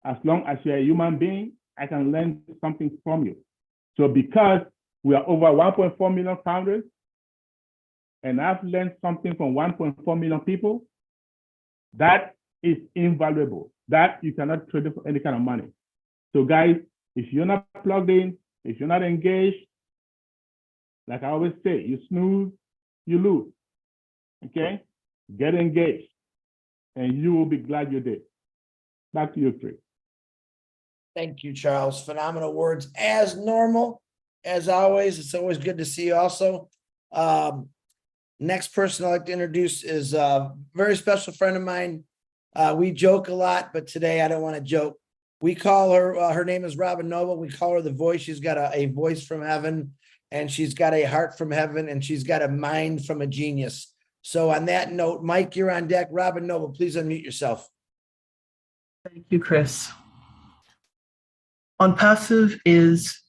as long as you're a human being, I can learn something from you. So because we are over 1.4 million founders, and I've learned something from 1.4 million people, that is invaluable. That you cannot trade it for any kind of money. So guys, if you're not plugged in, if you're not engaged, like I always say, you snooze, you lose, okay? Get engaged, and you will be glad you did. Back to you, Chris. Thank you, Charles. Phenomenal words as normal. As always, it's always good to see you also. Next person I'd like to introduce is a very special friend of mine. We joke a lot, but today I don't want to joke. We call her, her name is Robin Noble. We call her the voice. She's got a voice from heaven, and she's got a heart from heaven, and she's got a mind from a genius. So on that note, Mike, you're on deck. Robin Noble, please unmute yourself. Thank you, Chris. ONPASSIVE is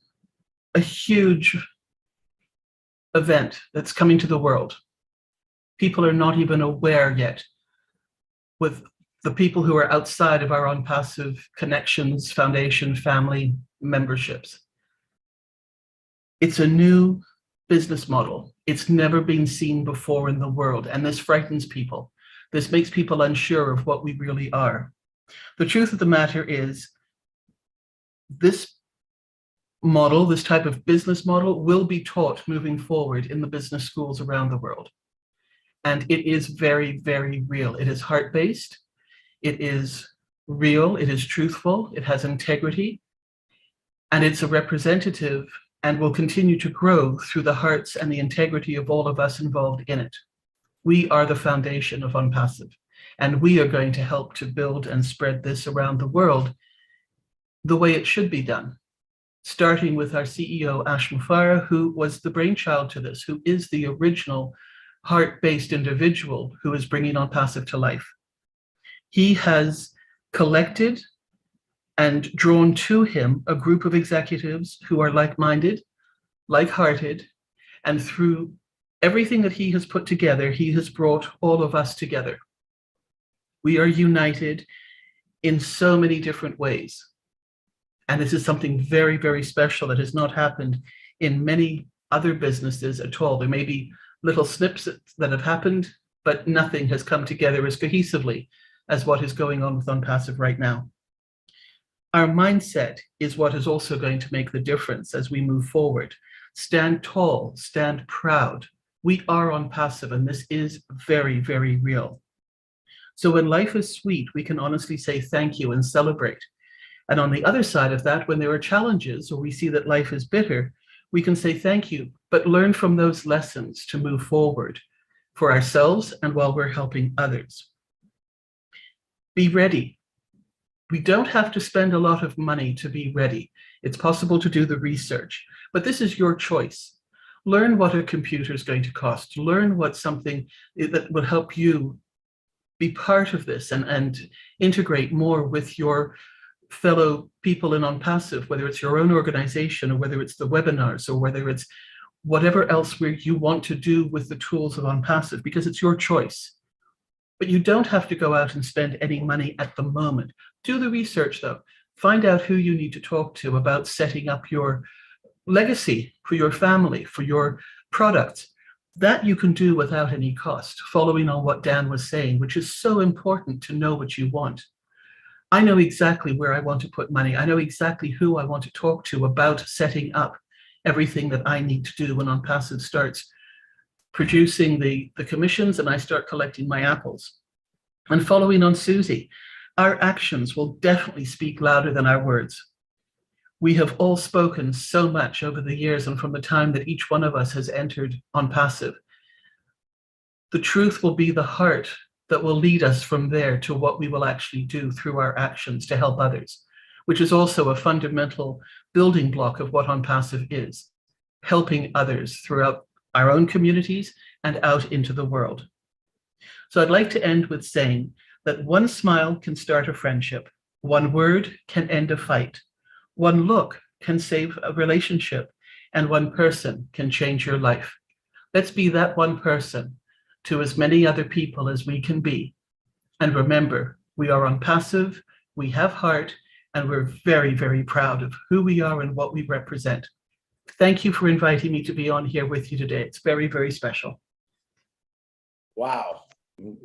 a huge event that's coming to the world. People are not even aware yet with the people who are outside of our ONPASSIVE connections, foundation, family memberships. It's a new business model. It's never been seen before in the world, and this frightens people. This makes people unsure of what we really are. The truth of the matter is, this model, this type of business model, will be taught moving forward in the business schools around the world. And it is very, very real. It is heart-based. It is real. It is truthful. It has integrity. And it's a representative and will continue to grow through the hearts and the integrity of all of us involved in it. We are the foundation of ONPASSIVE, and we are going to help to build and spread this around the world the way it should be done, starting with our CEO, Ash Mufareh, who was the brainchild to this, who is the original heart-based individual who is bringing ONPASSIVE to life. He has collected and drawn to him a group of executives who are like-minded, like-hearted, and through everything that he has put together, he has brought all of us together. We are united in so many different ways. And this is something very, very special that has not happened in many other businesses at all. There may be little snips that have happened, but nothing has come together as cohesively as what is going on with ONPASSIVE right now. Our mindset is what is also going to make the difference as we move forward. Stand tall, stand proud. We are ONPASSIVE, and this is very, very real. So when life is sweet, we can honestly say thank you and celebrate. And on the other side of that, when there are challenges or we see that life is bitter, we can say thank you, but learn from those lessons to move forward for ourselves and while we're helping others. Be ready. We don't have to spend a lot of money to be ready. It's possible to do the research, but this is your choice. Learn what a computer is going to cost. Learn what something that will help you be part of this and integrate more with your fellow people in ONPASSIVE, whether it's your own organization or whether it's the webinars or whether it's whatever else where you want to do with the tools of ONPASSIVE, because it's your choice. But you don't have to go out and spend any money at the moment. Do the research though. Find out who you need to talk to about setting up your legacy for your family, for your products. That you can do without any cost, following on what Dan was saying, which is so important to know what you want. I know exactly where I want to put money. I know exactly who I want to talk to about setting up everything that I need to do when ONPASSIVE starts producing the commissions and I start collecting my apples. And following on Susie, our actions will definitely speak louder than our words. We have all spoken so much over the years and from the time that each one of us has entered ONPASSIVE. The truth will be the heart that will lead us from there to what we will actually do through our actions to help others, which is also a fundamental building block of what ONPASSIVE is, helping others throughout our own communities and out into the world. So I'd like to end with saying that one smile can start a friendship, one word can end a fight, one look can save a relationship, and one person can change your life. Let's be that one person to as many other people as we can be. And remember, we are ONPASSIVE, we have heart, and we're very, very proud of who we are and what we represent. Thank you for inviting me to be on here with you today. It's very, very special. Wow.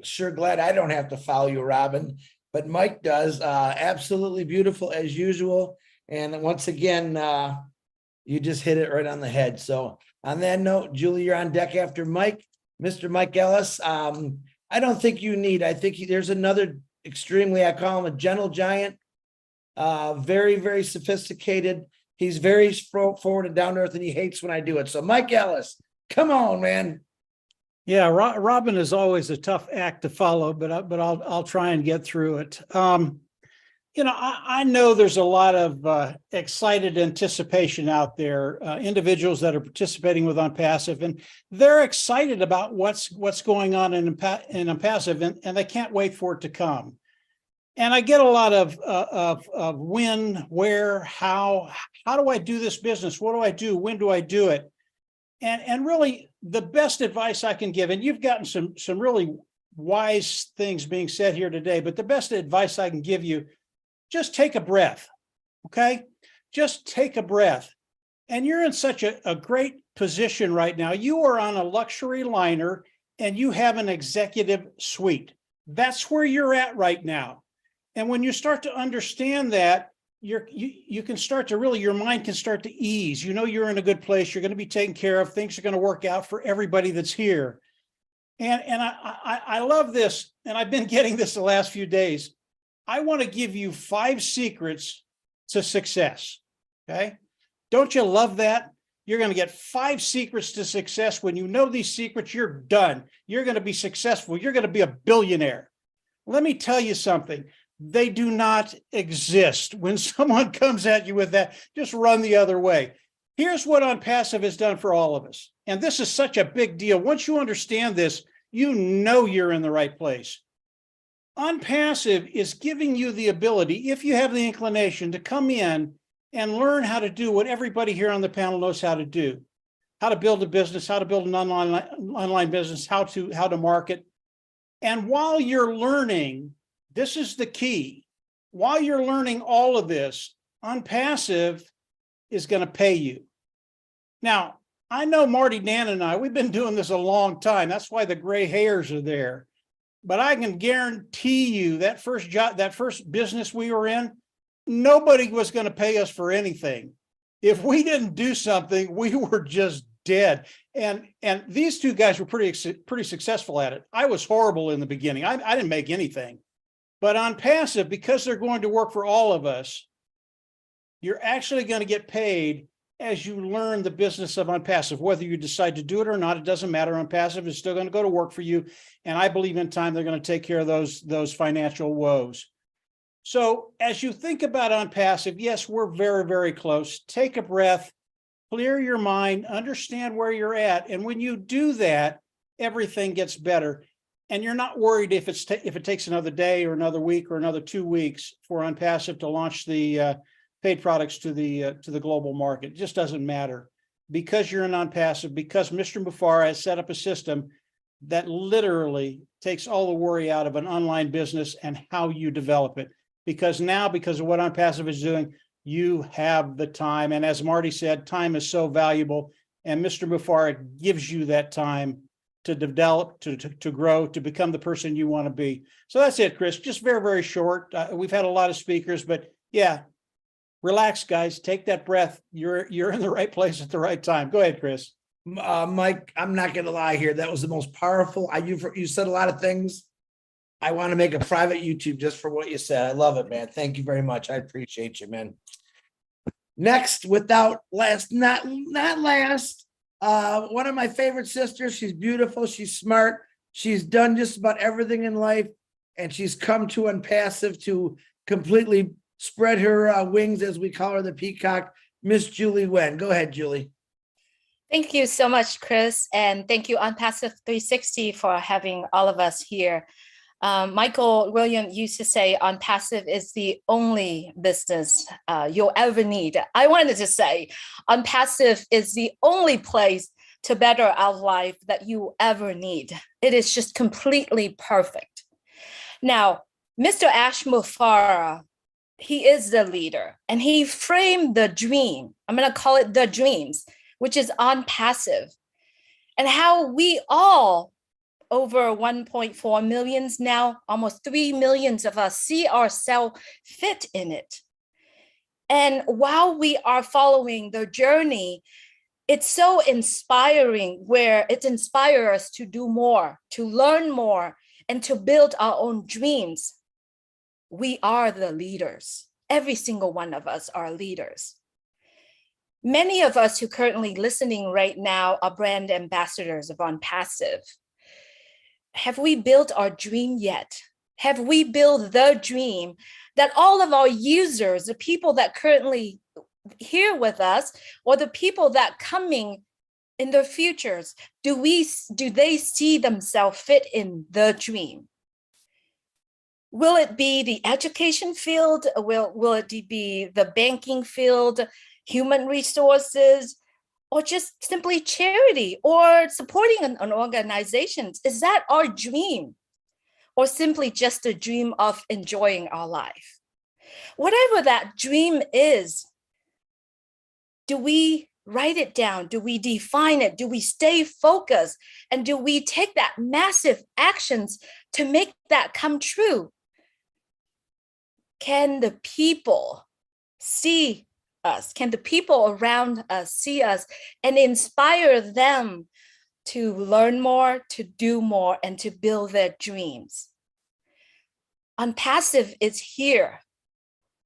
Sure glad I don't have to follow you, Robin, but Mike does. Absolutely beautiful as usual. And once again, you just hit it right on the head. So on that note, Julie, you're on deck after Mike. Mr. Mike Ellis, I don't think you need, I think there's another extremely, I call him a gentle giant, very, very sophisticated. He's very forward and down to earth, and he hates when I do it. So Mike Ellis, come on, man. Yeah, Robin is always a tough act to follow, but I'll try and get through it. You know, I know there's a lot of excited anticipation out there, individuals that are participating with ONPASSIVE, and they're excited about what's going on in ONPASSIVE, and they can't wait for it to come. And I get a lot of when, where, how do I do this business? What do I do? When do I do it? And really the best advice I can give, and you've gotten some really wise things being said here today, but the best advice I can give you, just take a breath, okay? Just take a breath. And you're in such a great position right now. You are on a luxury liner and you have an executive suite. That's where you're at right now. And when you start to understand that, you can start to really, your mind can start to ease. You know you're in a good place. You're going to be taken care of. Things are going to work out for everybody that's here. And I love this, and I've been getting this the last few days. I want to give you 5 secrets to success, okay? Don't you love that? You're going to get 5 secrets to success. When you know these secrets, you're done. You're going to be successful. You're going to be a billionaire. Let me tell you something. They do not exist. When someone comes at you with that, just run the other way. Here's what ONPASSIVE has done for all of us. And this is such a big deal. Once you understand this, you know you're in the right place. ONPASSIVE is giving you the ability, if you have the inclination, to come in and learn how to do what everybody here on the panel knows how to do. How to build a business, how to build an online business, how to market. And while you're learning, this is the key. While you're learning all of this, ONPASSIVE is going to pay you. Now, I know Marty, Dan, and I, we've been doing this a long time. That's why the gray hairs are there. But I can guarantee you that first job, that first business we were in, nobody was going to pay us for anything. If we didn't do something, we were just dead. And these 2 guys were pretty successful at it. I was horrible in the beginning. I didn't make anything. But ONPASSIVE, because they're going to work for all of us, you're actually going to get paid as you learn the business of ONPASSIVE. Whether you decide to do it or not, it doesn't matter. ONPASSIVE is still going to go to work for you. And I believe in time, they're going to take care of those financial woes. So as you think about ONPASSIVE, yes, we're very, very close. Take a breath, clear your mind, understand where you're at. And when you do that, everything gets better. And you're not worried if it takes another day or another week or another 2 weeks for ONPASSIVE to launch the paid products to the global market. It just doesn't matter, because you're in ONPASSIVE, because Mr. Mufareh has set up a system that literally takes all the worry out of an online business and how you develop it. Because now, because of what ONPASSIVE is doing, you have the time. And as Marty said, time is so valuable. And Mr. Mufareh gives you that time to develop, to grow, to become the person you want to be. So that's it, Chris. Just very, very short. We've had a lot of speakers, but yeah, relax, guys. Take that breath. You're in the right place at the right time. Go ahead, Chris. Mike, I'm not going to lie here. That was the most powerful. You said a lot of things. I want to make a private YouTube just for what you said. I love it, man. Thank you very much. I appreciate you, man. Next, not last, one of my favorite sisters. She's beautiful. She's smart. She's done just about everything in life. And she's come to ONPASSIVE to completely spread her wings, as we call her, the peacock, Miss Julie Wen. Go ahead, Julie. Thank you so much, Chris. And thank you, ONPASSIVE 360, for having all of us here. Michael William used to say ONPASSIVE is the only business you'll ever need. I wanted to say ONPASSIVE is the only place to better our life that you ever need. It is just completely perfect. Now, Mr. Ash Mufareh, he is the leader, and he framed the dream. I'm going to call it the dreams, which is ONPASSIVE, and how we all, over 1.4 millions now, almost 3 millions of us, see ourselves fit in it. And while we are following the journey, it's so inspiring, where it inspires us to do more, to learn more, and to build our own dreams. We are the leaders. Every single one of us are leaders. Many of us who currently listening right now are brand ambassadors of ONPASSIVE. Have we built our dream yet? Have we built the dream that all of our users, the people that currently here with us, or the people that coming in the futures, do they see themselves fit in the dream? Will it be the education field? Will it be the banking field, human resources, or just simply charity or supporting an organization? Is that our dream? or simply just a dream of enjoying our life? Whatever that dream is, do we write it down? Do we define it? Do we stay focused? And do we take that massive actions to make that come true? Can the people see us? Can the people around us see us and inspire them to learn more, to do more, and to build their dreams? ONPASSIVE is here.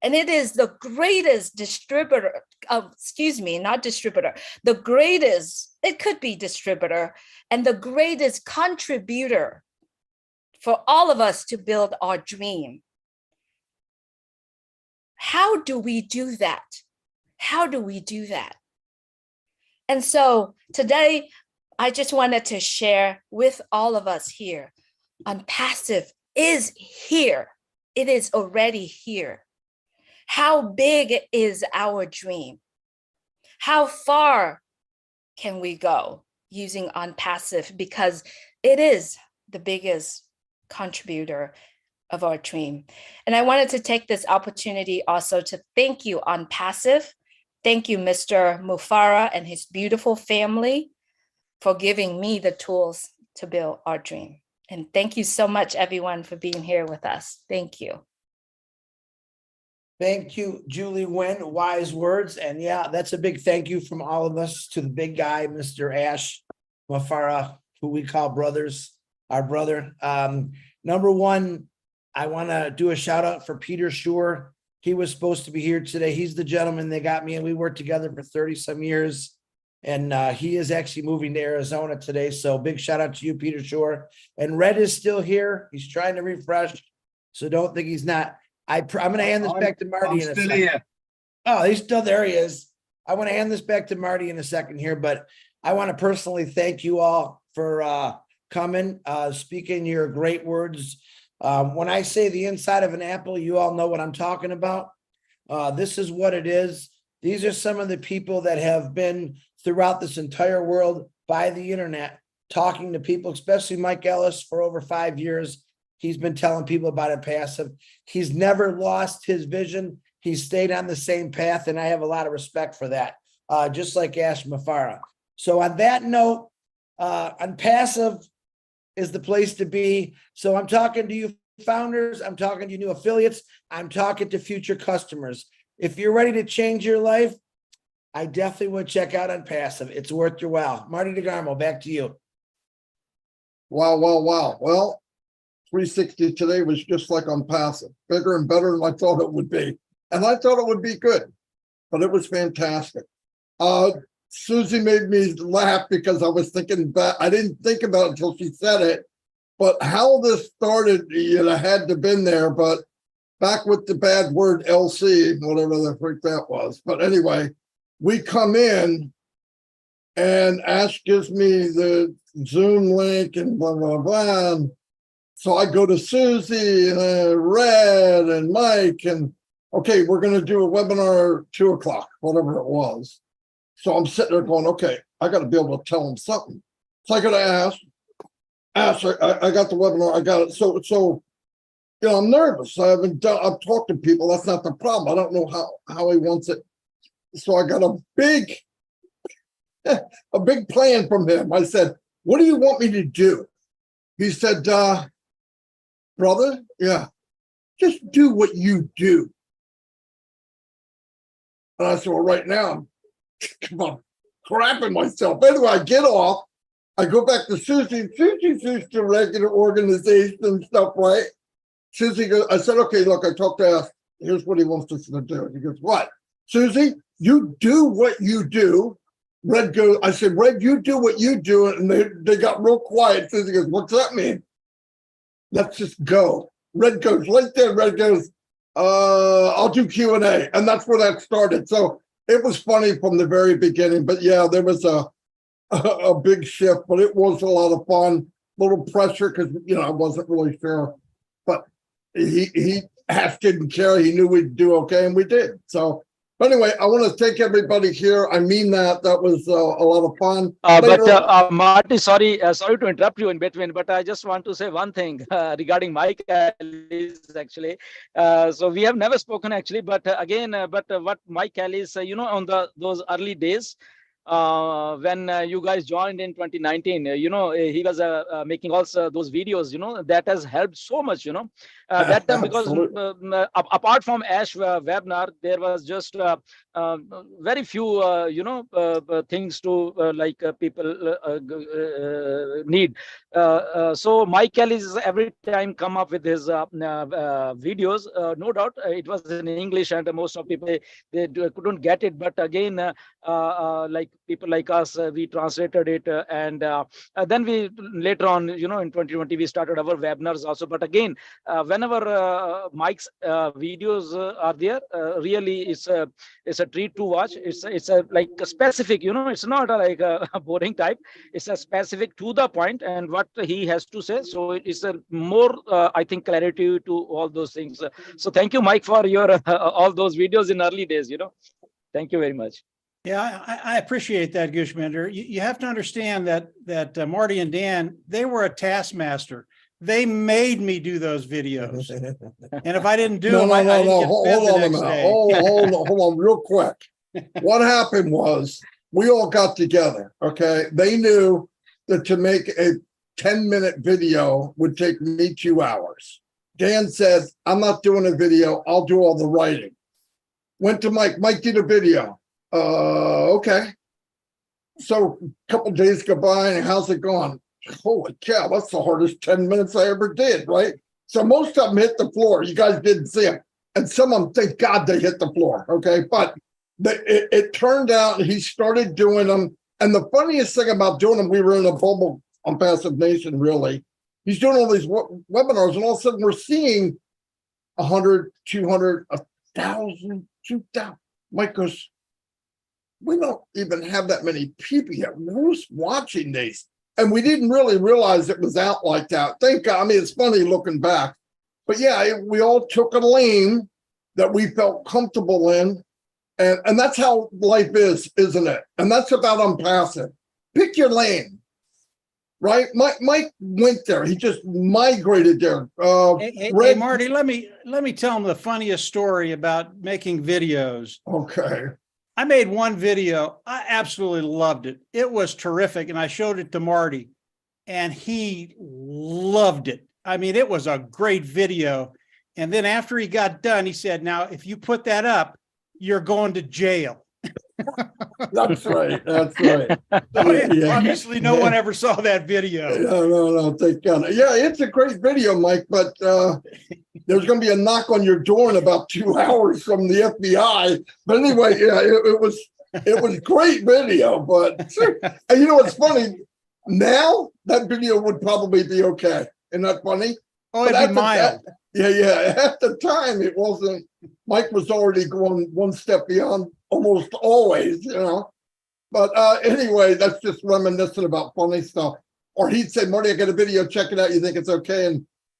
And it is the greatest distributor, not distributor, the greatest, it could be distributor, and the greatest contributor for all of us to build our dream. How do we do that? How do we do that? And so today, I just wanted to share with all of us here, ONPASSIVE is here. It is already here. How big is our dream? How far can we go using ONPASSIVE? Because it is the biggest contributor of our dream. And I wanted to take this opportunity also to thank you, ONPASSIVE. Thank you, Mr. Mufareh and his beautiful family for giving me the tools to build our dream. And thank you so much, everyone, for being here with us. Thank you. Thank you, Julie Nguyen. Wise words. And yeah, that's a big thank you from all of us to the big guy, Mr. Ash Mufareh, who we call brothers, our brother. Number one, I want to do a shout out for Peter Schur. He was supposed to be here today. He's the gentleman that got me, and we worked together for 30 some years. And he is actually moving to Arizona today. So big shout out to you, Peter Schur. And Red is still here. He's trying to refresh. So don't think he's not. I'm going to hand this back to Marty in a second. Here. Oh, he's still there. He is. I want to hand this back to Marty in a second here, but I want to personally thank you all for coming, speaking your great words. When I say the inside of an apple, you all know what I'm talking about. This is what it is. These are some of the people that have been throughout this entire world by the internet, talking to people, especially Mike Ellis for over 5 years. He's been telling people about ONPASSIVE. He's never lost his vision. He's stayed on the same path, and I have a lot of respect for that, just like Ash Mufareh. So on that note, ONPASSIVE is the place to be. So I'm talking to you founders. I'm talking to you new affiliates. I'm talking to future customers. If you're ready to change your life, I definitely would check out ONPASSIVE. It's worth your while. Marty DeGarmo, back to you. Wow, wow, wow. Well, 360 today was just like ONPASSIVE, bigger and better than I thought it would be. And I thought it would be good, but it was fantastic. Susie made me laugh because I was thinking back. I didn't think about it until she said it, but how this started, had to been there, but back with the bad word LC, whatever the freak that was. But anyway, we come in and Ash gives me the Zoom link and blah, blah, blah. And so I go to Susie and Red and Mike and, okay, we're going to do a webinar at 2 o'clock, whatever it was. So I'm sitting there going, okay, I got to be able to tell them something. So I got to ask, I got the webinar, I got it. So I'm nervous. I've talked to people. That's not the problem. I don't know how he wants it. So I got a big plan from him. I said, what do you want me to do? He said, brother, yeah, just do what you do. And I said, well, right now, come on, crapping myself. Anyway, I get off. I go back to Susie. Susie's used to regular organization and stuff, right? Susie goes, I said, okay, look, I talked to Ash. Here's what he wants us to do. He goes, what? Susie, you do what you do. Red goes, I said, Red, you do what you do. And they got real quiet. Susie goes, what's that mean? Let's just go. Red goes, right there. Red goes, I'll do Q&A. And that's where that started. So it was funny from the very beginning. But yeah, there was a big shift, but it was a lot of fun. Little pressure because, I wasn't really sure. But he Ash didn't care. He knew we'd do okay, and we did. So But anyway, I want to thank everybody here. I mean that. That was a lot of fun. Marty, sorry to interrupt you in between, but I just want to say one thing regarding Mike Ellis, actually. So we have never spoken, actually, but what Mike Ellis, on those early days, when you guys joined in 2019, he was making also those videos, that has helped so much, that time, because apart from Ash webinar, there was just very few, things to people need. So Mike Ellis every time come up with his videos. No doubt it was in English, and most of people they couldn't get it. But again, like people like us, we translated it, and then we later on, in 2020, we started our webinars also. But again, whenever Mike's videos are there, really it's a treat to watch. It's a like a specific, it's not like a boring type. It's a specific to the point and what he has to say. So it's a more, I think, clarity to all those things. So thank you, Mike, for your all those videos in early days. Thank you very much. Yeah, I appreciate that, Gushminder. You have to understand that Marty and Dan, they were a taskmaster. They made me do those videos, and if I didn't do them, I didn't get fed the next day. Hold on, real quick. What happened was we all got together. Okay, they knew that to make a 10-minute video would take me 2 hours. Dan said, "I'm not doing a video. I'll do all the writing." Went to Mike. Mike did a video. Okay. So a couple days go by, and how's it going? Holy cow, that's the hardest 10 minutes I ever did, right? So most of them hit the floor. You guys didn't see them. And some of them, thank God they hit the floor, okay? But it turned out he started doing them. And the funniest thing about doing them, we were in a bubble on Passive Nation, really. He's doing all these webinars, and all of a sudden we're seeing 100, 200, 1,000, 2,000. Mike goes, we don't even have that many people yet. Who's watching these? And we didn't really realize it was out like that. Thank God. I mean, it's funny looking back. But yeah, we all took a lane that we felt comfortable in. And that's how life is, isn't it? And that's about ONPASSIVE. Pick your lane, right? Mike went there. He just migrated there. Hey, Marty, let me tell him the funniest story about making videos. Okay. I made one video. I absolutely loved it. It was terrific. And I showed it to Marty, and he loved it. I mean, it was a great video. And then after he got done, he said, "Now, if you put that up, you're going to jail." That's right. That's right. Yeah. Obviously, no one ever saw that video. No, thank God. Yeah, it's a great video, Mike, but there's going to be a knock on your door in about 2 hours from the FBI. But anyway, yeah, it was a great video. But and you know what's funny? Now that video would probably be okay. Isn't that funny? Oh, it'd be mild. Yeah. At the time, it wasn't. Mike was already going one step beyond almost always, But anyway, that's just reminiscent about funny stuff. Or he'd say, "Marty, I got a video. Check it out. You think it's okay?"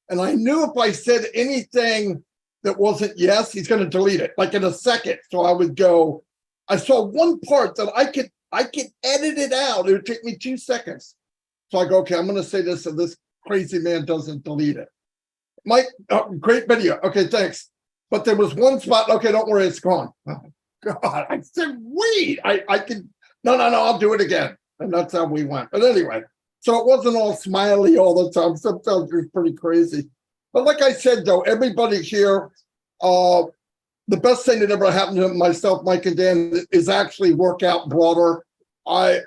And I knew if I said anything that wasn't yes, he's going to delete it like in a second. So I would go. I saw one part that I could edit it out. It would take me 2 seconds. So I go, okay, I'm going to say this so this crazy man doesn't delete it. Mike, great video. Okay, thanks. But there was one spot. Okay, don't worry, it's gone. Oh, God, I said, wait, I can. No, I'll do it again. And that's how we went. But anyway, so it wasn't all smiley all the time. Sometimes it was pretty crazy. But like I said, though, everybody here, the best thing that ever happened to myself, Mike and Dan, is actually work out broader. I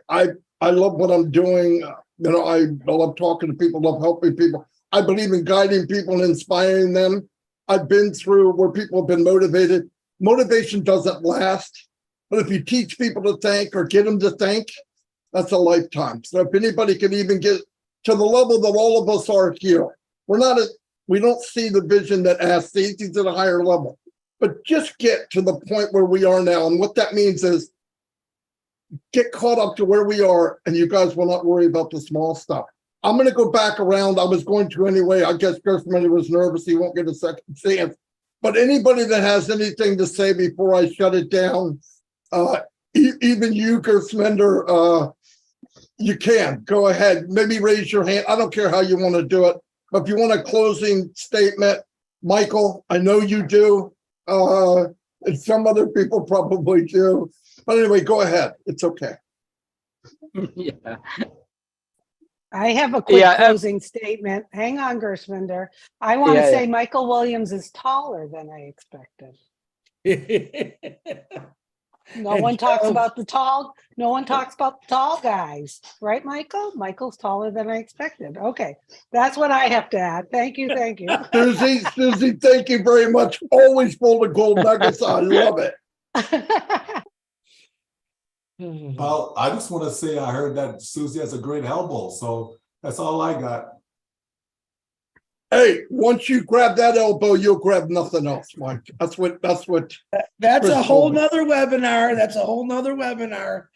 love what I'm doing. I love talking to people, love helping people. I believe in guiding people and inspiring them. I've been through where people have been motivated. Motivation doesn't last, but if you teach people to think or get them to think, that's a lifetime. So if anybody can even get to the level that all of us are here, we don't see the vision that asks these at a higher level, but just get to the point where we are now. And what that means is get caught up to where we are, and you guys will not worry about the small stuff. I'm going to go back around. I was going to anyway. I guess Chris was nervous. He won't get a second chance. But anybody that has anything to say before I shut it down, even you, Gersmender, you can go ahead. Maybe raise your hand. I don't care how you want to do it. But if you want a closing statement, Michael, I know you do. And some other people probably do. But anyway, go ahead. It's okay. Yeah. I have a quick Yeah, closing statement. Hang on, Gersmender. I want to Yeah, say Michael Williams is taller than I expected. No And one talks Charles- about the tall. No one talks about the tall guys, right, Michael? Michael's taller than I expected. Okay, that's what I have to add. Thank you, thank you. Susie, thank you very much. Always full of gold nuggets. I love it. Well, I just want to say I heard that Susie has a great elbow, so that's all I got. Hey, once you grab that elbow, you'll grab nothing else, Mike. That's what That's Chris a whole told me. nother webinar. That's a whole nother webinar.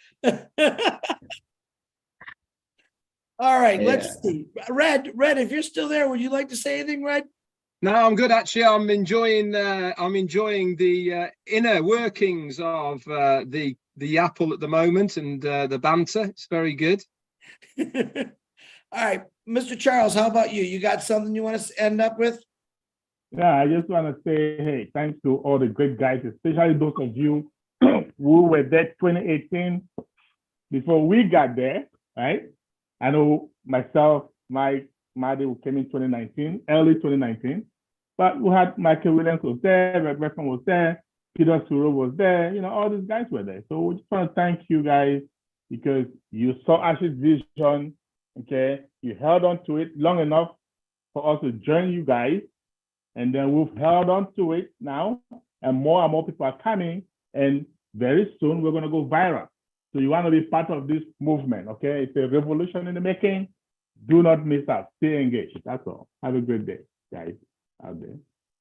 All right, let's see. Red, if you're still there, would you like to say anything, Red? No, I'm good. Actually, I'm enjoying the inner workings of the Apple at the moment and the banter. It's very good. All right, Mr. Charles, how about you? You got something you want to end up with? Yeah, I just want to say, hey, thanks to all the great guys, especially those of you who were there 2018 before we got there, right? I know myself, Mike, Marty, who came in 2019, early 2019, but we had Michael Williams was there, Red Redfern was there, Peter Suro was there, you know, all these guys were there. So we just want to thank you guys because you saw Ash's vision, okay? You held on to it long enough for us to join you guys. And then we've held on to it now, and more people are coming. And very soon we're going to go viral. So you want to be part of this movement, okay? It's a revolution in the making. Do not miss out. Stay engaged. That's all. Have a good day, guys, out there.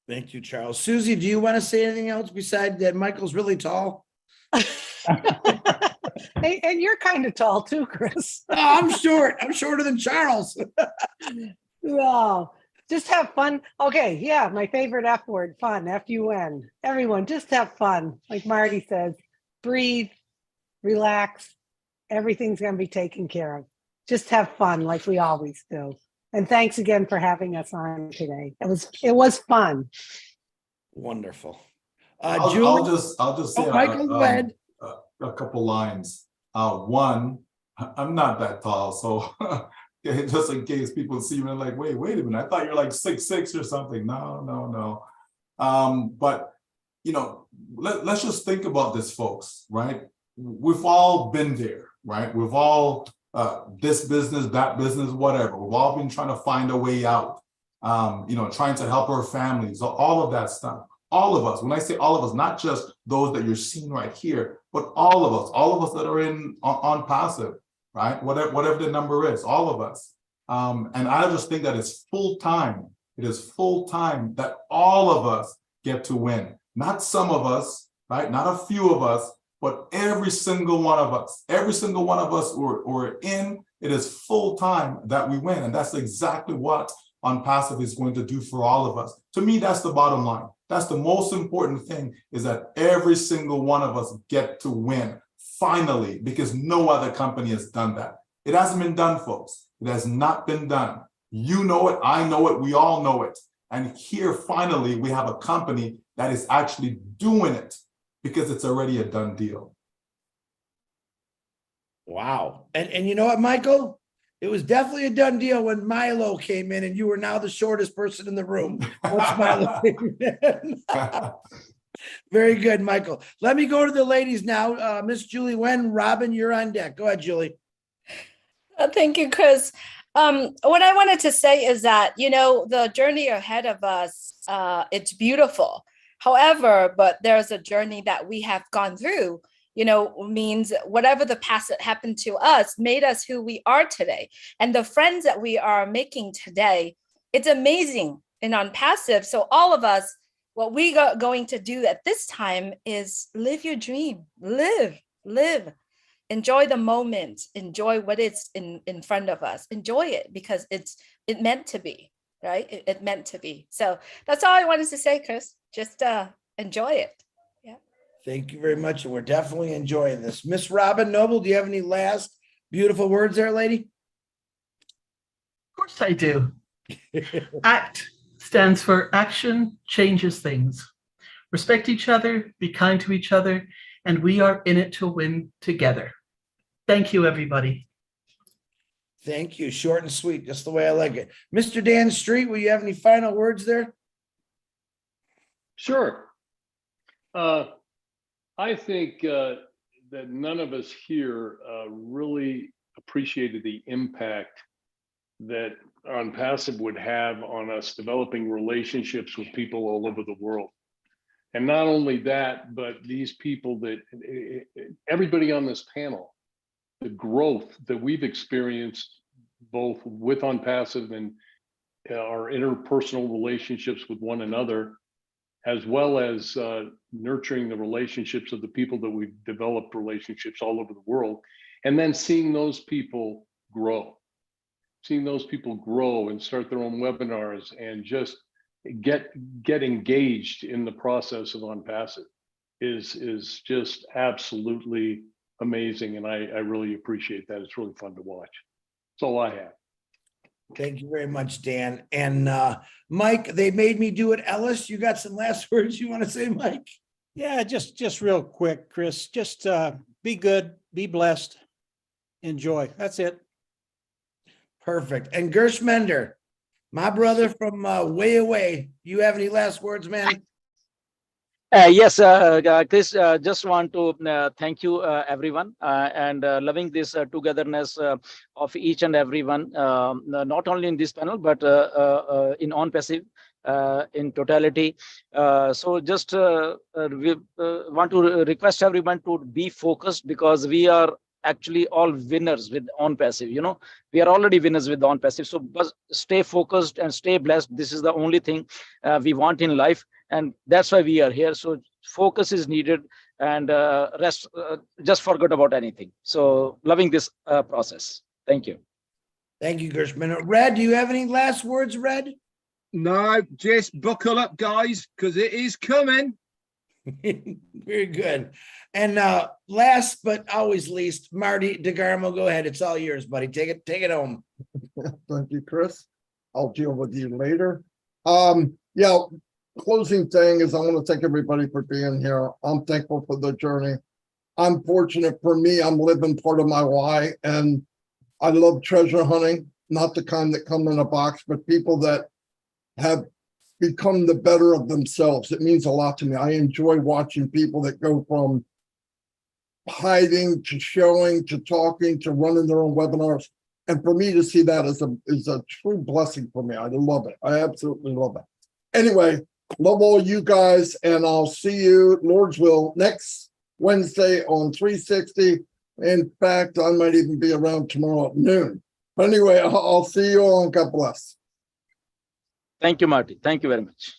Thank you, Charles. Susie, do you want to say anything else besides that Michael's really tall? Hey, and you're kind of tall too, Chris. Oh, I'm short. I'm shorter than Charles. No, just have fun. Okay, yeah, my favorite F word, fun, F-U-N. Everyone, just have fun. Like Marty says, breathe, relax. Everything's going to be taken care of. Just have fun like we always do. And thanks again for having us on today. It was fun. Wonderful. I'll just say Michael, go ahead. A couple lines. One, I'm not that tall, so just in case people see me like, wait a minute, I thought you're like 6'6" or something. No. But you know, let's just think about this, folks, right? We've all been there, right? We've all this business, that business, whatever. We've all been trying to find a way out, you know, trying to help our families, all of that stuff. All of us, when I say all of us, not just those that you're seeing right here, but all of us that are in on passive, right? Whatever the number is, all of us. And I just think that it's full time. It is full time that all of us get to win. Not some of us, right? Not a few of us, but every single one of us. Every single one of us who are in, it is full time that we win. And that's exactly what ONPASSIVE is going to do for all of us. To me, that's the bottom line. That's the most important thing, is that every single one of us get to win, finally, because no other company has done that. It hasn't been done, folks. It has not been done. You know it, I know it, we all know it. And here, finally, we have a company that is actually doing it because it's already a done deal. Wow. And you know what, Michael? It was definitely a done deal when Milo came in and you were now the shortest person in the room. Once Milo came in. Very good, Michael. Let me go to the ladies now. Miss Julie Wen, Robin, you're on deck. Go ahead, Julie. Thank you, Chris. What I wanted to say is that, you know, the journey ahead of us, it's beautiful. However, but there's a journey that we have gone through, you know, means whatever the past that happened to us made us who we are today. And the friends that we are making today, it's amazing in ONPASSIVE. So all of us, what we are going to do at this time is live your dream, live, enjoy the moment, enjoy what is in front of us, enjoy it because it meant to be, right? It meant to be. So that's all I wanted to say, Chris. just enjoy it. Thank you very much. And we're definitely enjoying this. Miss Robin Noble, do you have any last beautiful words there, lady? Of course I do. ACT stands for Action Changes Things. Respect each other, be kind to each other, and we are in it to win together. Thank you, everybody. Thank you. Short and sweet, just the way I like it. Mr. Dan Street, will you have any final words there? Sure. I think that none of us here really appreciated the impact that ONPASSIVE would have on us developing relationships with people all over the world. And not only that, but these people that everybody on this panel, the growth that we've experienced both with ONPASSIVE and our interpersonal relationships with one another, as well as nurturing the relationships of the people that we've developed relationships all over the world, and then seeing those people grow. Seeing those people grow and start their own webinars and just get engaged in the process of ONPASSIVE is just absolutely amazing. And I really appreciate that. It's really fun to watch. That's all I have. Thank you very much, Dan. And Mike, they made me do it. Ellis, you got some last words you want to say, Mike? Yeah, just real quick, Chris, just be good, be blessed, enjoy. That's it. Perfect. And Gersh Mender, my brother from way away, you have any last words, man? Yes, Chris, just want to thank you, everyone, and loving this togetherness of each and everyone, not only in this panel, but in ONPASSIVE in totality. So just we want to request everyone to be focused, because we are actually all winners with ONPASSIVE. You know, we are already winners with ONPASSIVE. So but stay focused and stay blessed. This is the only thing we want in life, and that's why we are here. So focus is needed, and rest, just forget about anything. So loving this process. Thank you. Thank you, Gershman. Red, do you have any last words, Red? No, just buckle up, guys, because it is coming. Very good. And last but always least, Marty DeGarmo, go ahead. It's all yours, buddy. Take it home. Thank you, Chris. I'll deal with you later. Yeah, closing thing is I want to thank everybody for being here. I'm thankful for the journey. I'm fortunate. For me, I'm living part of my why, and I love treasure hunting, not the kind that come in a box, but people that have become the better of themselves. It means a lot to me. I enjoy watching people that go from hiding to showing to talking to running their own webinars. And for me to see that is a true blessing for me. I love it. I absolutely love it. Anyway, love all you guys, and I'll see you, Lord's will, next Wednesday on 360. In fact, I might even be around tomorrow at noon. But anyway, I'll see you all, and God bless. Thank you, Marty. Thank you very much.